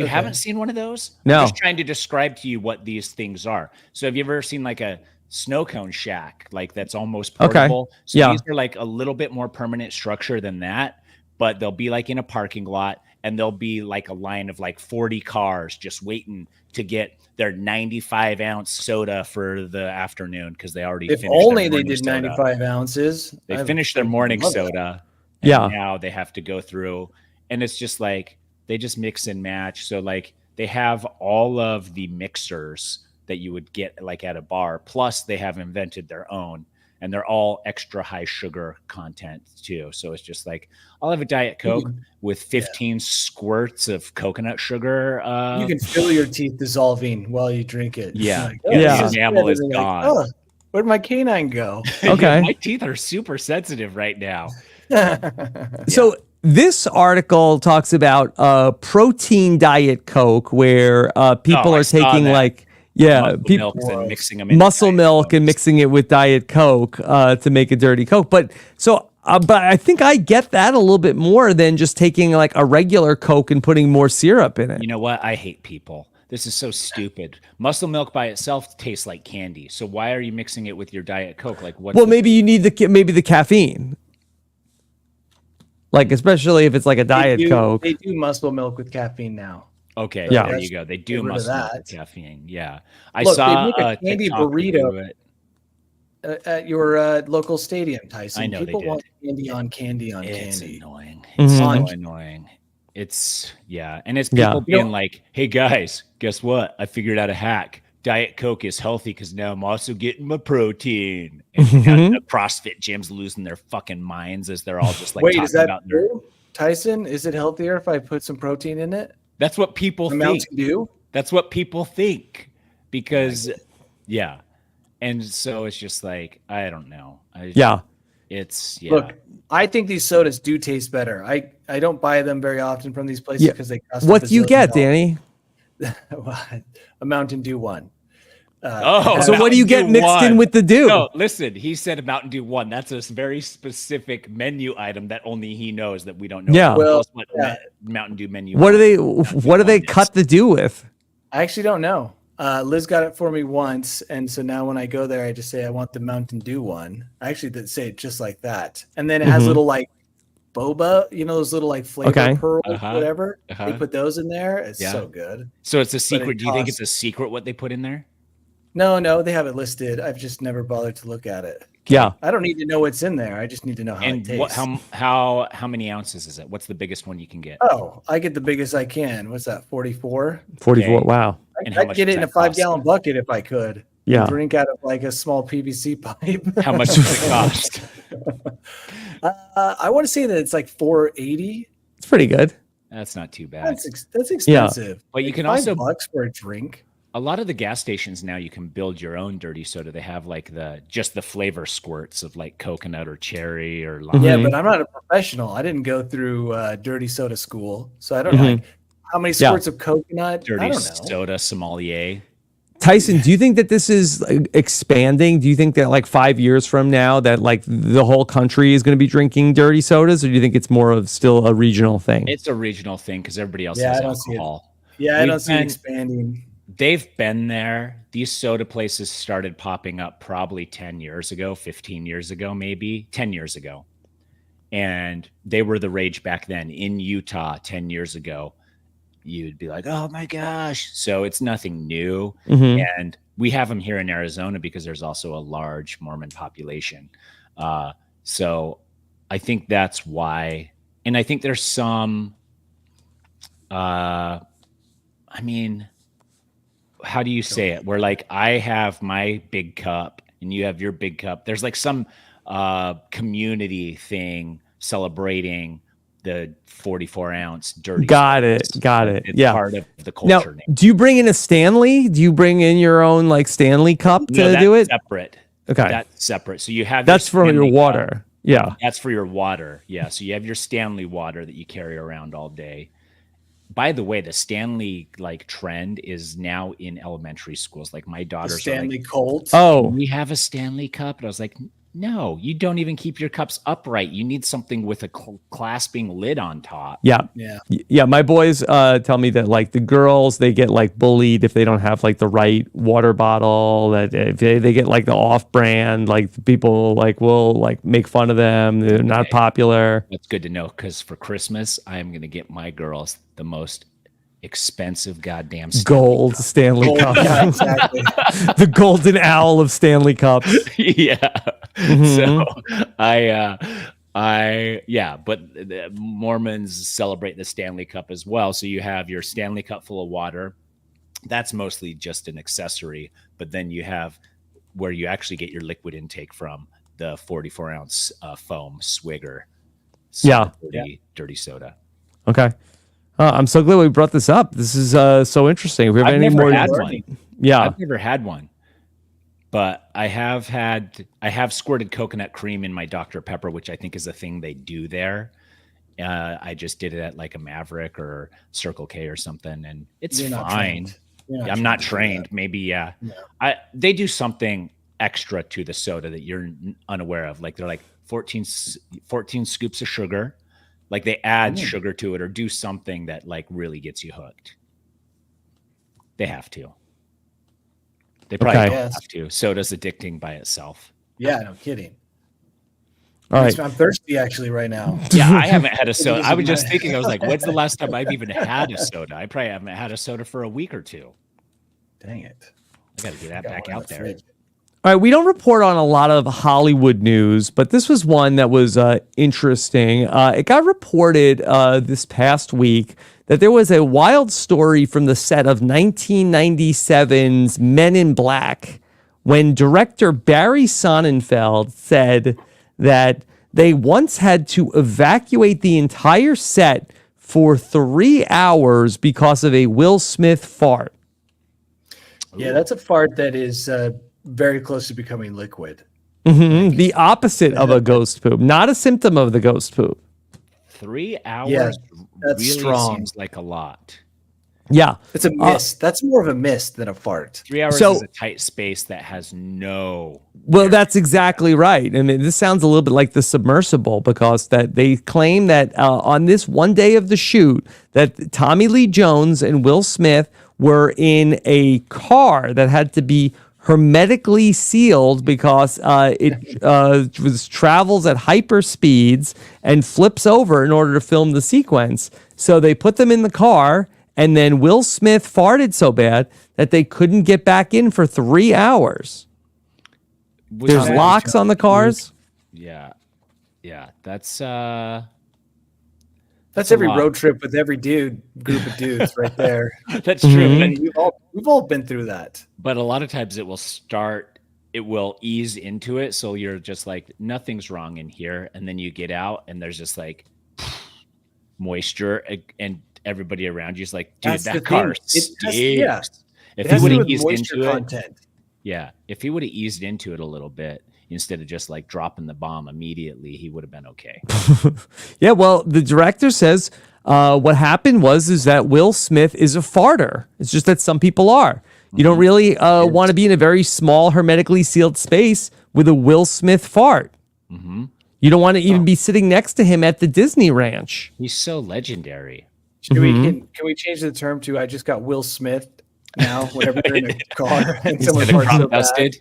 haven't seen one of those? No. I'm just trying to describe to you what these things are. So have you ever seen like a snow cone shack, like that's almost portable? Okay. So these are like a little bit more permanent structure than that, but they'll be like in a parking lot and there'll be like a line of like 40 cars just waiting to get their 95-ounce soda for the afternoon because they already finished. If only they did 95 ounces. They finished their morning soda. Yeah. Now they have to go through, and it's just like they just mix and match. So like they have all of the mixers that you would get like at a bar, plus they have invented their own, and they're all extra high sugar content too. So it's just like, I'll have a Diet Coke with 15 squirts of coconut sugar. You can feel your teeth dissolving while you drink it. Yeah. Like, the enamel is gone. Like, where'd my canine go? Okay. My teeth are super sensitive right now. So this article talks about protein Diet Coke where people are taking like mixing them in muscle milk and mixing it with Diet Coke to make a dirty Coke. But I think I get that a little bit more than just taking like a regular Coke and putting more syrup in it. You know what? I hate people. This is so stupid. Muscle milk by itself tastes like candy. So why are you mixing it with your Diet Coke? Like what? Well, maybe you need the caffeine. Like especially if it's like a Diet Coke. They do muscle milk with caffeine now. Okay, yeah. There you go. They do muscle milk with caffeine. Yeah, I Look, saw they make a candy burrito at your local stadium, Tyson. I know people they did. want candy on candy on it's candy. Annoying. It's so annoying. It's and it's people being like, "Hey guys, guess what? I figured out a hack. Diet Coke is healthy because now I'm also getting my protein." And the CrossFit gyms losing their fucking minds as they're all just like, wait, talking is that about true? Tyson, is it healthier if I put some protein in it? That's what people think. That's what people think because, and so it's just like I don't know. Look, I think these sodas do taste better. I don't buy them very often from these places because they cost. What do you get, Danny? A Mountain Dew one. So what do you get mixed in with the Dew? No, listen, he said a Mountain Dew one. That's a very specific menu item that only he knows that we don't know. Yeah. Well, Mountain Dew menu. What do they cut the Dew with? I actually don't know. Liz got it for me once, and so now when I go there, I just say I want the Mountain Dew one. I actually did say it just like that, and then it has little like boba, those little like flavor pearls, whatever. They put those in there. It's so good. So it's a secret. Do you think it's a secret what they put in there? No, they have it listed. I've just never bothered to look at it. Yeah. I don't need to know what's in there. I just need to know how it tastes. How many ounces is it? What's the biggest one you can get? Oh, I get the biggest I can. What's that? 44. 44. Okay. Wow. I'd get it in a 5-gallon bucket if I could. Yeah. Drink out of like a small PVC pipe. How much does it cost? I want to say that it's like $4.80. It's pretty good. That's not too bad. That's expensive. But you can $5 also for a drink. A lot of the gas stations now you can build your own dirty soda. They have like just the flavor squirts of like coconut or cherry or lime. Yeah, but I'm not a professional. I didn't go through dirty soda school, so I don't know how many squirts of coconut. I Dirty don't know. soda sommelier. Tyson, do you think that this is expanding? Do you think that like 5 years from now that like the whole country is going to be drinking dirty sodas, or do you think it's more of still a regional thing? It's a regional thing because everybody else has alcohol. I don't see it expanding. They've been there. These soda places started popping up probably 10 years ago, 15 years ago, maybe 10 years ago. And they were the rage back then in Utah 10 years ago. You'd be like, oh my gosh. So it's nothing new. And we have them here in Arizona because there's also a large Mormon population. So I think that's why. And I think there's some, how do you say it? Where like I have my big cup and you have your big cup. There's like some community thing celebrating the 44-ounce dirty. Got it. It's part of the culture. Now, do you bring in a Stanley? Do you bring in your own like Stanley cup to do it? Separate. Okay. That's separate. So you have that's for your water. Cup. Yeah. That's for your water. Yeah. So you have your Stanley water that you carry around all day. By the way, the Stanley like trend is now in elementary schools. Like my daughter's Stanley Colt. Oh, we have a Stanley cup. And I was like, no, you don't even keep your cups upright. You need something with a clasping lid on top. Yeah. My boys tell me that like the girls, they get like bullied if they don't have like the right water bottle. That if they get like the off-brand, like people like will like make fun of them. They're not popular. That's good to know because for Christmas, I am going to get my girls the most expensive goddamn gold Stanley Cup. Yeah, exactly. The golden owl of Stanley Cups. Yeah. So but the Mormons celebrate the Stanley Cup as well. So you have your Stanley Cup full of water. That's mostly just an accessory, but then you have where you actually get your liquid intake from, the 44-ounce foam swigger. Dirty soda. Okay. I'm so glad we brought this up. This is so interesting. If we have I've any never more had one. Yeah. I've never had one. But I have squirted coconut cream in my Dr. Pepper, which I think is a thing they do there. I just did it at like a Maverick or Circle K or something, and it's fine. I'm not trained. Maybe, they do something extra to the soda that you're unaware of. Like they're like 14 scoops of sugar. Like they add sugar to it or do something that like really gets you hooked. They have to. They probably don't have to. Soda's addicting by itself. Yeah, no kidding. All right. I'm thirsty actually right now. Yeah, I haven't had a soda. I was just thinking, I was like, when's the last time I've even had a soda? I probably haven't had a soda for a week or two. Dang it. I got to get that back out there. All right, we don't report on a lot of Hollywood news, but this was one that was interesting. It got reported this past week that there was a wild story from the set of 1997's Men in Black when director Barry Sonnenfeld said that they once had to evacuate the entire set for 3 hours because of a Will Smith fart. Yeah, that's a fart that is very close to becoming liquid. The opposite of a ghost poop, not a symptom of the ghost poop. 3 hours that's really strong. Seems like a lot. Yeah. It's a mist. That's more of a mist than a fart. 3 hours is a tight space that has no... Well, that's exactly right. I mean, this sounds a little bit like the submersible because that they claim that on this one day of the shoot that Tommy Lee Jones and Will Smith were in a car that had to be hermetically sealed because it travels at hyper speeds and flips over in order to film the sequence. So they put them in the car And then Will Smith farted so bad that they couldn't get back in for 3 hours. There's locks on the cars. Yeah. That's every road trip with every group of dudes right there. That's true. But we've all been through that. But a lot of times it will ease into it. So you're just like, nothing's wrong in here. And then you get out and there's just like moisture, and everybody around you is like, dude, that car stinks. If he would have eased into it. Yeah. If he would have eased into it a little bit, instead of just like dropping the bomb immediately, he would have been okay. Yeah, well, the director says what happened is that Will Smith is a farter. It's just that some people are. You don't really want to be in a very small, hermetically sealed space with a Will Smith fart. Mm-hmm. You don't want to even be sitting next to him at the Disney Ranch. He's so legendary. Can we change the term to I just got Will Smith now whenever you're in a car and someone farts so bad?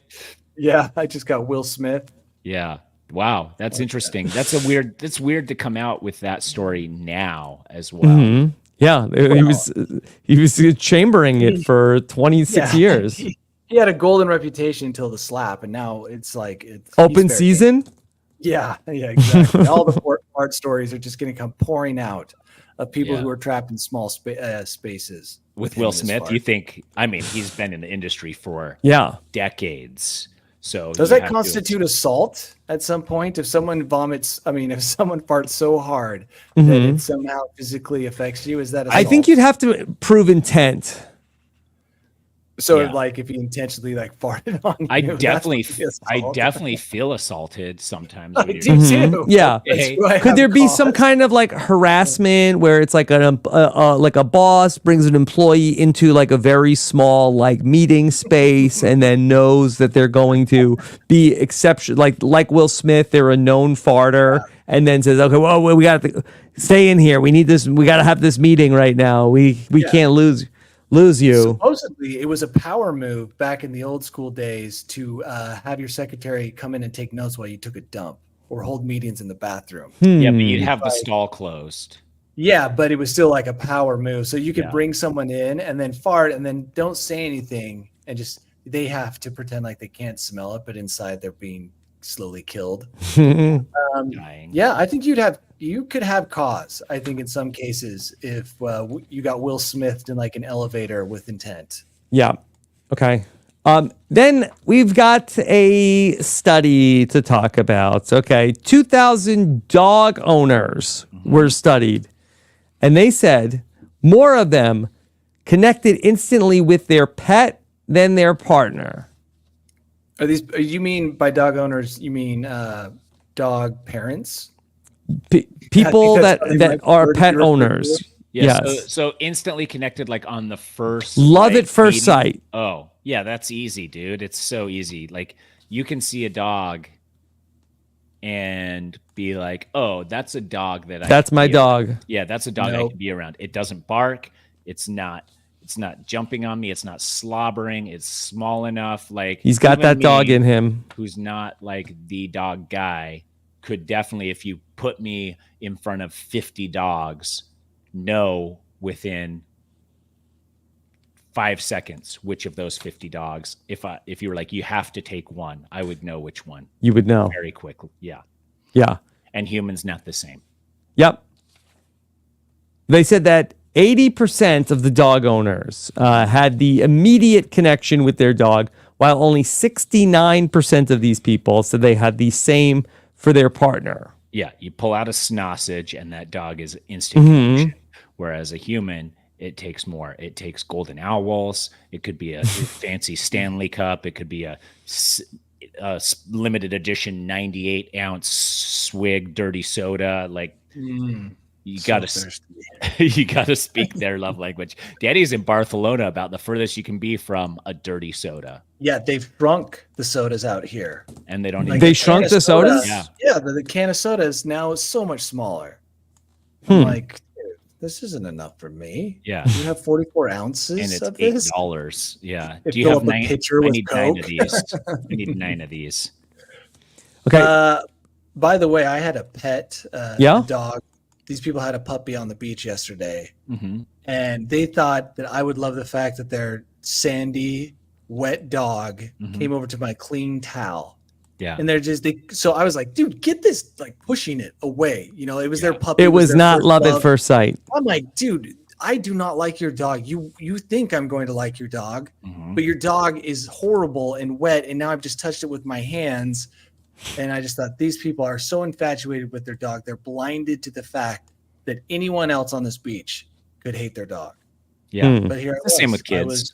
Yeah, I just got Will Smith. Yeah. Wow, that's interesting. That's weird to come out with that story now as well. Mm-hmm. Yeah, he was chambering it for 26 years. He had a golden reputation until the slap, and now it's like open season. Yeah, exactly. All the fart stories are just going to come pouring out of people who are trapped in small spaces. With Will Smith, you think? I mean, he's been in the industry for decades. So does that constitute assault at some point? If someone farts so hard that it somehow physically affects you, is that assault? I think you'd have to prove intent. So like if he intentionally like farted on you, I definitely feel assaulted sometimes. I do too. Yeah. Could there be some kind of like harassment where it's like like a boss brings an employee into like a very small like meeting space and then knows that they're going to be exception like Will Smith, they're a known farter, and then says, okay, well, we got to stay in here. We need this. We got to have this meeting right now. We can't lose you. Supposedly, it was a power move back in the old school days to have your secretary come in and take notes while you took a dump or hold meetings in the bathroom. Yeah, but you'd have the stall closed. Yeah, but it was still like a power move. So you could bring someone in and then fart and then don't say anything and just they have to pretend like they can't smell it, but inside they're being slowly killed. Yeah, I think you could have cause, I think, in some cases if you got Will Smith in like an elevator with intent. Yeah. Okay. Then we've got a study to talk about. Okay. 2,000 dog owners were studied, and they said more of them connected instantly with their pet than their partner. You mean by dog owners, you mean dog parents? People that are pet owners. Yes. So instantly connected, like on the first love at first sight. Oh, yeah, that's easy, dude. It's so easy. Like you can see a dog and be like, oh, that's a dog that's my dog. Yeah, that's a dog I can be around. It doesn't bark. It's not jumping on me. It's not slobbering. It's small enough. Like he's got that dog in him. Who's not like the dog guy could definitely, if you put me in front of 50 dogs, know within 5 seconds which of those 50 dogs. If you were like, you have to take one, I would know which one. You would know very quickly. Yeah. Yeah. And humans not the same. Yep. They said that 80% of the dog owners had the immediate connection with their dog, while only 69% of these people said they had the same for their partner. Yeah, you pull out a snossage and that dog is instant connection. Whereas a human, it takes more. It takes golden owls. It could be a fancy Stanley Cup. It could be a limited edition 98-ounce swig dirty soda. Like you gotta speak their love language. Daddy's in Barcelona, about the furthest you can be from a dirty soda. Yeah, they've shrunk the sodas out here, and they don't. Like they shrunk the sodas. Yeah, the can of soda is now so much smaller. I'm like, dude, this isn't enough for me. Yeah, you have 44 ounces, and it's of this? $8. Yeah, do you have 9? I need 9 of these. I need 9 of these. Okay. By the way, I had a pet dog these people had a puppy on the beach yesterday, and they thought that I would love the fact that their sandy, wet dog came over to my clean towel. Yeah. And so I was like, dude, get this, like pushing it away. You know, it was their puppy. It was not love love at first sight. I'm like, dude, I do not like your dog. You think I'm going to like your dog, but your dog is horrible and wet. And now I've just touched it with my hands. And I just thought these people are so infatuated with their dog. They're blinded to the fact that anyone else on this beach could hate their dog. Yeah. But here it's the same with kids.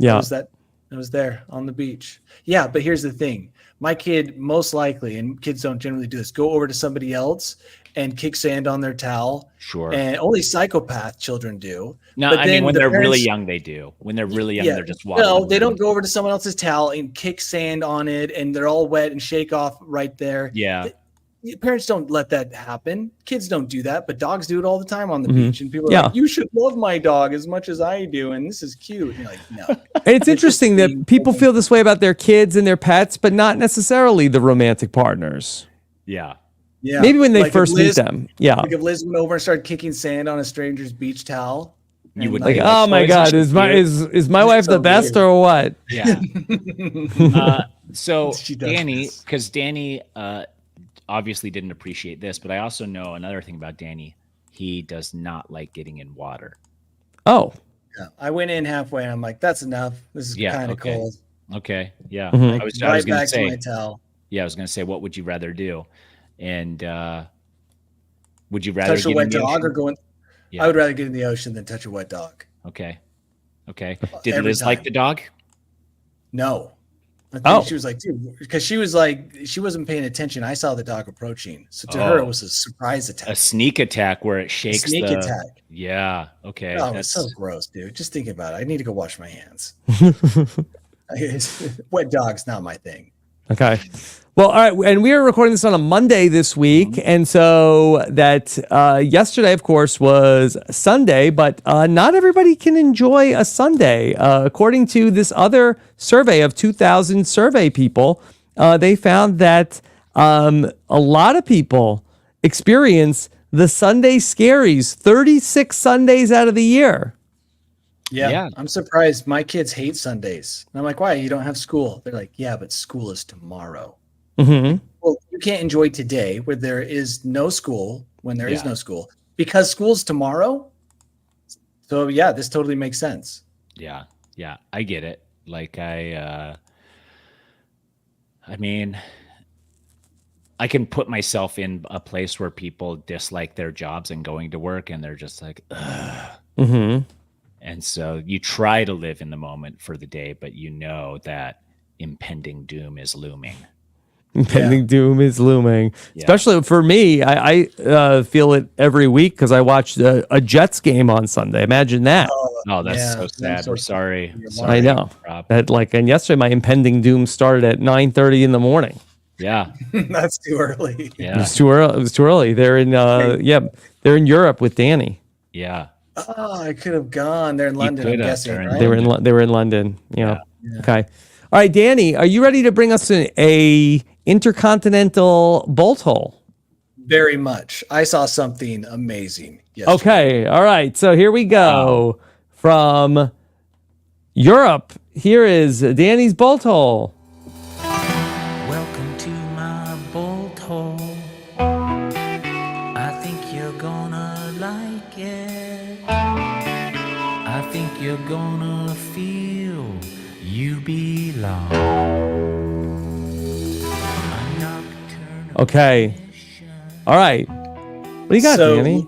I was there on the beach. Yeah. But here's the thing. My kid, most likely, and kids don't generally do this, go over to somebody else and kick sand on their towel. Sure. And only psychopath children do. No, but I mean, when they're really young, they do. When they're really young, they're just walking. No, they don't go over to someone else's towel and kick sand on it, and they're all wet and shake off right there. Yeah. Parents don't let that happen. Kids don't do that, but dogs do it all the time on the beach. And people are like, you should love my dog as much as I do, and this is cute. And you're like, no. It's interesting that people feel this way about their kids and their pets, but not necessarily the romantic partners. Yeah. Yeah. Maybe when they first meet them. Yeah. Like if Liz went over and started kicking sand on a stranger's beach towel. You would like, oh my God, is my wife the best or what? Yeah. So Danny, because Danny obviously didn't appreciate this, but I also know another thing about Danny. He does not like getting in water. Oh. Yeah. I went in halfway and I'm like, that's enough. This is kind of cold. Okay. Yeah. Mm-hmm. I was right going back to say, to my towel. Yeah, I was going to say, what would you rather do? And would you rather touch a wet dog or go in? Yeah. I would rather get in the ocean than touch a wet dog. Okay. Did Liz like the dog? No. I think she was like, dude, because she wasn't paying attention. I saw the dog approaching. So to her, it was a surprise attack. A sneak attack where it shakes sneak attack. Yeah. Okay. Oh, that's so gross, dude. Just thinking about it. I need to go wash my hands. Wet dog's not my thing. Okay. Well, all right. And we are recording this on a Monday this week. And so that yesterday, of course, was Sunday, but not everybody can enjoy a Sunday. According to this other survey of 2,000 survey people, they found that a lot of people experience the Sunday scaries 36 Sundays out of the year. Yeah, I'm surprised. My kids hate Sundays. And I'm like, why? You don't have school. They're like, yeah, but school is tomorrow. Mm-hmm. Well, you can't enjoy today where there is no school when there is no school because school's tomorrow. So yeah, this totally makes sense. Yeah. I get it. Like I mean, I can put myself in a place where people dislike their jobs and going to work and they're just like, ugh. Mm-hmm. And so you try to live in the moment for the day, but you know that impending doom is looming. Impending doom is looming. Yeah. Especially for me, I feel it every week because I watched a Jets game on Sunday. Imagine that. Oh, that's so sad. We're sorry. I know. That and yesterday my impending doom started at 9:30 in the morning. Yeah. That's too early. Yeah. It was too early. It was too early. They're in they're in Europe with Danny. Yeah. Oh, I could have gone. They're in London, I'm guessing, right? They were in London. Yeah. Okay. All right, Danny, are you ready to bring us a intercontinental bolt hole? Very much. I saw something amazing yesterday. Okay. All right. So here we go. From Europe, here is Danny's bolt hole. Welcome to my bolt hole. I think you're gonna like it. I think you're gonna feel you belong. Okay. All right. What do you got, Danny?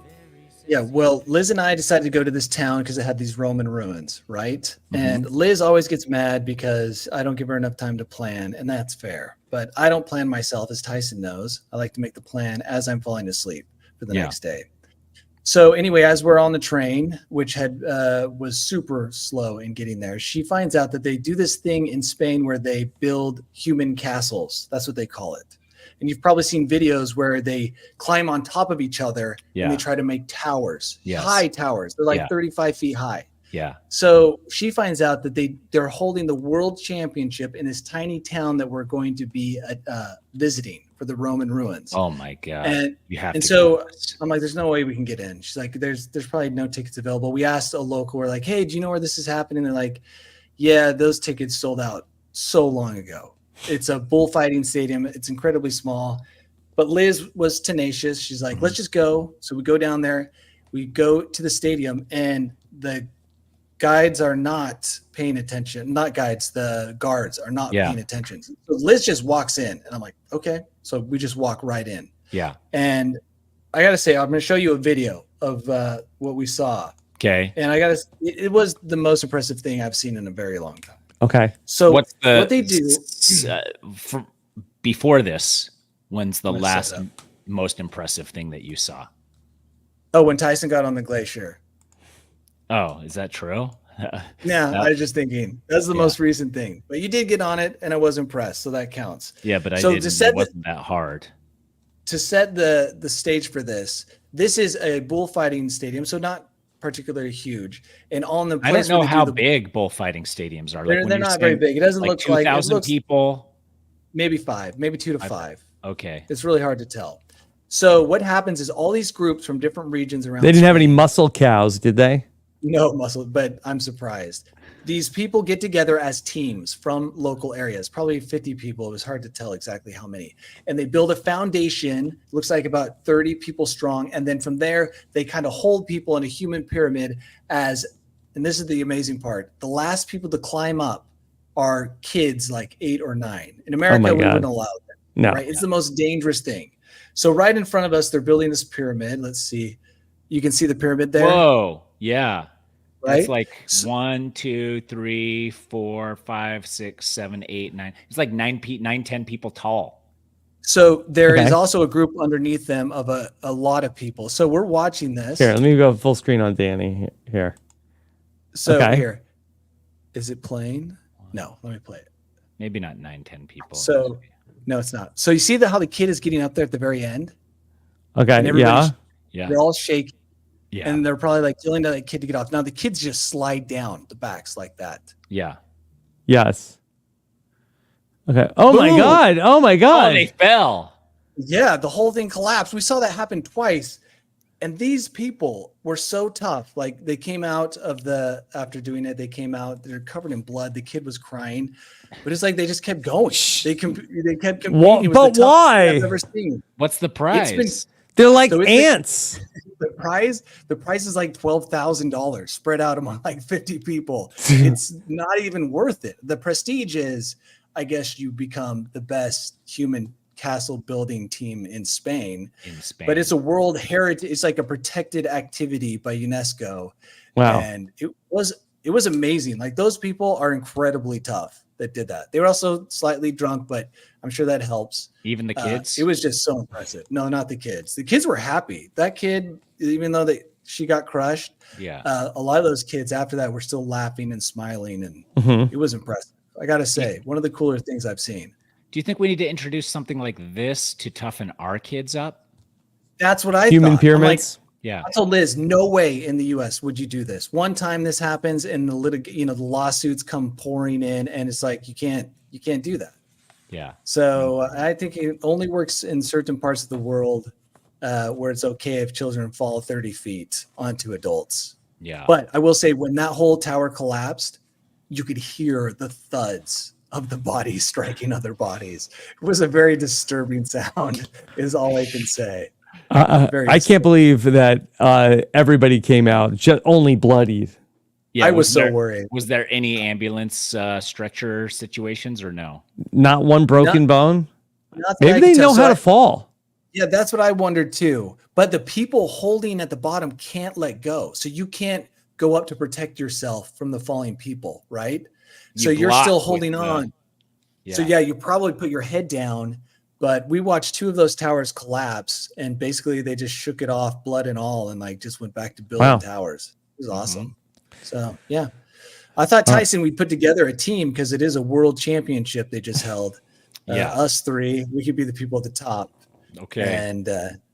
Yeah, well, Liz and I decided to go to this town because it had these Roman ruins, right? Mm-hmm. And Liz always gets mad because I don't give her enough time to plan, and that's fair. But I don't plan myself, as Tyson knows. I like to make the plan as I'm falling asleep for the next day. So anyway, as we're on the train, which was super slow in getting there, she finds out that they do this thing in Spain where they build human castles. That's what they call it. And you've probably seen videos where they climb on top of each other and they try to make towers, high towers. They're like 35 feet high. Yeah. So she finds out that they're holding the world championship in this tiny town that we're going to be visiting for the Roman ruins. Oh my God. And you have and to so I'm like, there's no way we can get in. She's like, there's probably no tickets available. We asked a local, we're like, hey, do you know where this is happening? They're like, yeah, those tickets sold out so long ago. It's a bullfighting stadium. It's incredibly small. But Liz was tenacious. She's like, let's just go. So we go down there. We go to the stadium, and the guides are not paying attention. Not guides, the guards are not paying attention. So Liz just walks in, and I'm like, okay. So we just walk right in. Yeah. And I got to say, I'm going to show you a video of what we saw. Okay. And it was the most impressive thing I've seen in a very long time. Okay. So what they do before this, when's the last most impressive thing that you saw? Oh, when Tyson got on the glacier. Oh, is that true? Yeah, I was just thinking that's the most recent thing. But you did get on it, and I was impressed, so that counts. Yeah, but it wasn't that hard. To set the stage for this is a bullfighting stadium, so not particularly huge. And on the I don't know how big bullfighting stadiums are. They're not very big. It doesn't look like 2,000 people. Maybe 5, maybe 2 to 5. Okay, it's really hard to tell. So what happens is all these groups from different regions around. They didn't have any muscle cows, did they? No muscle, but I'm surprised. These people get together as teams from local areas, probably 50 people. It was hard to tell exactly how many. And they build a foundation, looks like about 30 people strong. And then from there, they kind of hold people in a human pyramid and this is the amazing part, the last people to climb up are kids like 8 or 9. In America, we wouldn't allow that. No. Right? It's the most dangerous thing. So right in front of us, they're building this pyramid. Let's see. You can see the pyramid there. Whoa. Yeah. Right. It's like 1, 2, 3, 4, 5, 6, 7, 8, 9. It's like 10 people tall. So there is also a group underneath them of a lot of people. So we're watching this. Here, let me go full screen on Danny here. So here, is it playing? No, let me play it. Maybe not 9, 10 people. So no, it's not. So you see how the kid is getting up there at the very end? Okay. Yeah. They're all shaking. Yeah. And they're probably like telling that kid to get off. Now the kids just slide down the backs like that. Yeah. Yes. Okay. Oh my God. Oh my God. Oh, they fell. Yeah, the whole thing collapsed. We saw that happen twice. And these people were so tough. Like they came out of after doing it, they came out, they're covered in blood. The kid was crying, but it's like they just kept going. They kept competing. But why? I've ever seen. What's the prize? They're like ants. The prize is like $12,000 spread out among like 50 people. It's not even worth it. The prestige is, I guess, you become the best human castle building team in Spain. But it's a World Heritage. It's like a protected activity by UNESCO. Wow. And it was amazing. Like those people are incredibly tough that did that. They were also slightly drunk, but I'm sure that helps. Even the kids? It was just so impressive. No, not the kids. The kids were happy. That kid, even though she got crushed, a lot of those kids after that were still laughing and smiling, and it was impressive. I got to say, one of the cooler things I've seen. Do you think we need to introduce something like this to toughen our kids up? That's what I thought. Human pyramids? Yeah. I told Liz, no way in the U.S. would you do this. One time this happens, and the lawsuits come pouring in, and it's like you can't do that. Yeah. So I think it only works in certain parts of the world where it's okay if children fall 30 feet onto adults. Yeah. But I will say, when that whole tower collapsed, you could hear the thuds of the bodies striking other bodies. It was a very disturbing sound, is all I can say. I can't believe that everybody came out just only bloodied. Yeah, I was so worried. Was there any ambulance stretcher situations or no? Not one broken bone? Not that Maybe I they can tell. know how to fall. Yeah, that's what I wondered too. But the people holding at the bottom can't let go. So you can't go up to protect yourself from the falling people, right? So you're still holding on. Yeah. So yeah, you probably put your head down. But we watched 2 of those towers collapse, and basically they just shook it off, blood and all, and like just went back to building towers. It was awesome. So yeah, I thought Tyson, we put together a team because it is a world championship they just held. Us 3, we could be the people at the top. Okay. And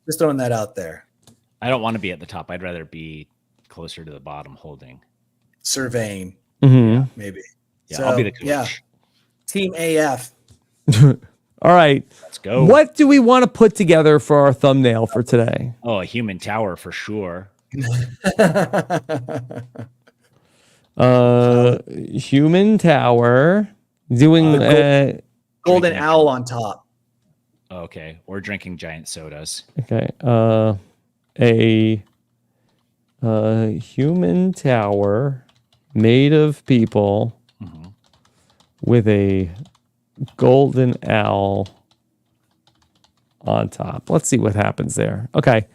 just throwing that out there. I don't want to be at the top. I'd rather be closer to the bottom holding. Surveying. Mm-hmm. Maybe. Yeah, So, I'll be the coach. Yeah. Team AF. All right. Let's go. What do we want to put together for our thumbnail for today? Oh, a human tower for sure. Human tower doing golden owl on top. Okay, or drinking giant sodas. Okay. A human tower made of people with a golden owl on top. Let's see what happens there. Okay.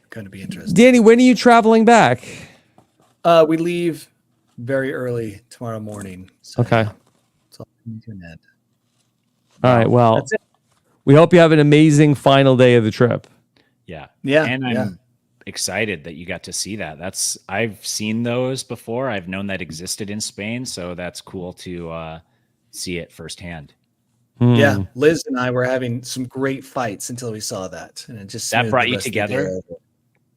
Going to be interesting. Danny, when are you traveling back? We leave very early tomorrow morning. So Okay. it's all coming to an end. All right. Well, That's it. we hope you have an amazing final day of the trip. Yeah. Yeah, And I'm yeah. excited that you got to see that. I've seen those before. I've known that existed in Spain, so that's cool to see it firsthand. Yeah, Liz and I were having some great fights until we saw that, and it just That smoothed brought the you rest of the day together? over.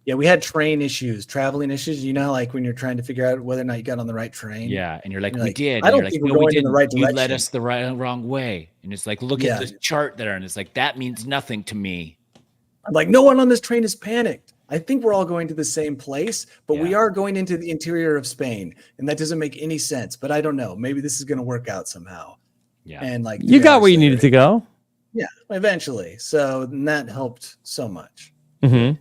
Yeah, we had train issues, traveling issues. You know, like when you're trying to figure out whether or not you got on the right train. Yeah, and you're like, You're we like, did. I And don't you're like, think no, we're we going in the didn't. right You led direction. us the wrong way. And it's like, look at the chart there, and it's like, that means nothing to me. I'm like, no one on this train is panicked. I think we're all going to the same place, but we Yeah. are going into the interior of Spain, and that doesn't make any sense. But I don't know. Maybe this is going to work out somehow. Yeah. And like You got where you needed to go. Yeah, eventually. So and that helped so much. Mm-hmm.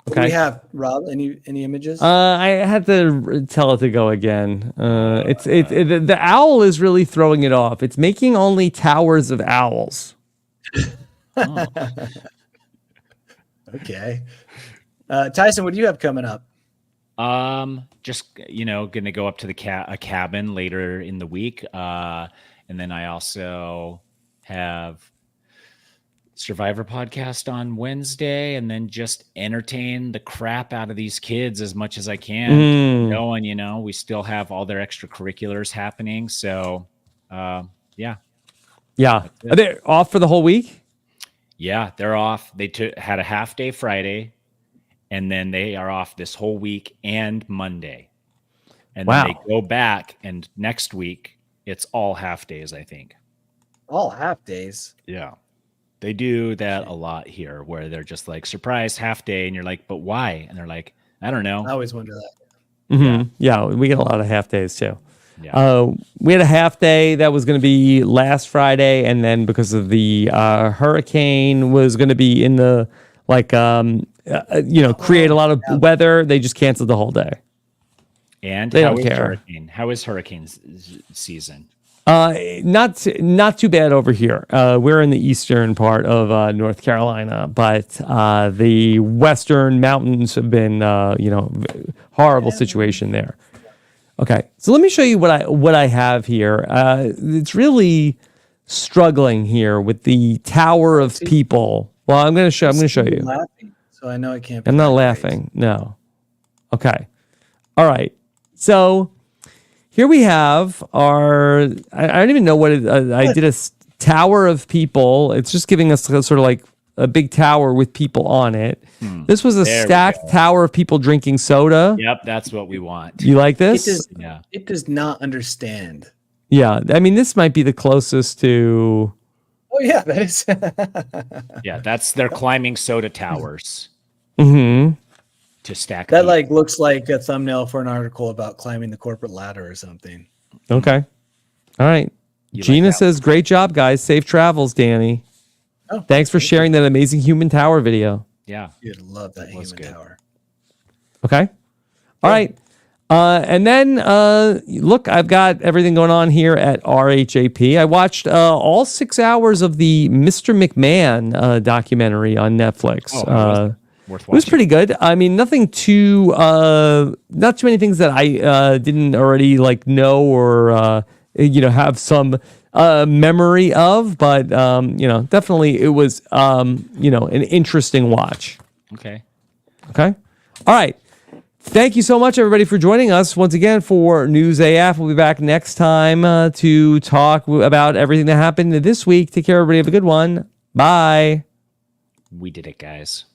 What do Okay. we have, Rob? Any images? I had to tell it to go again. The owl is really throwing it off. It's making only towers of owls. Okay. Tyson, what do you have coming up? Just gonna go up to a cabin later in the week. And then I also have Survivor podcast on Wednesday, and then just entertain the crap out of these kids as much as I can. And we still have all their extracurriculars happening. So yeah. Yeah. Are they off for the whole week? Yeah, they're off. They had a half day Friday, and then they are off this whole week and Monday. And then they go back, and next week it's all half days, I think. All half days. Yeah. They do that a lot here, where they're just like, surprise, half day, and you're like, but why? And they're like, I don't know. I always wonder that. Mm-hmm. Yeah, we get a lot of half days too. Yeah. We had a half day that was going to be last Friday, and then because of the hurricane was going to be in the create a lot of weather, they just canceled the whole day. And they how don't is care. How is hurricane season? Not too bad over here. We're in the eastern part of North Carolina, but the western mountains have been horrible situation there. Okay, so let me show you what I have here. It's really struggling here with the Tower of People. Well, I'm going to show you. Laughing, so I know it can't be. I'm not that laughing. No. Okay. All right. So here we have I don't even know what I did Tower of People. It's just giving us sort of like a big tower with people on it. This was a stacked tower of people drinking soda. Yep, that's what we want. You like this? It does not understand. Yeah, I mean, this might be the closest to. Oh yeah, that is. Yeah, they're climbing soda towers. Mm-hmm. To stack. That like looks like a thumbnail for an article about climbing the corporate ladder or something. Okay. All right. Gina says, "Great job, guys. Safe travels, Danny." Oh, thanks for sharing that amazing human tower video. Yeah, you'd love that human tower. Okay. All right. And then look, I've got everything going on here at RHAP. I watched all 6 hours of the Mr. McMahon documentary on Netflix. It was pretty good. I mean, not too many things that I didn't already know or have some memory of, but definitely it was an interesting watch. Okay. All right. Thank you so much, everybody, for joining us once again for News AF. We'll be back next time to talk about everything that happened this week. Take care, everybody. Have a good one. Bye. We did it, guys.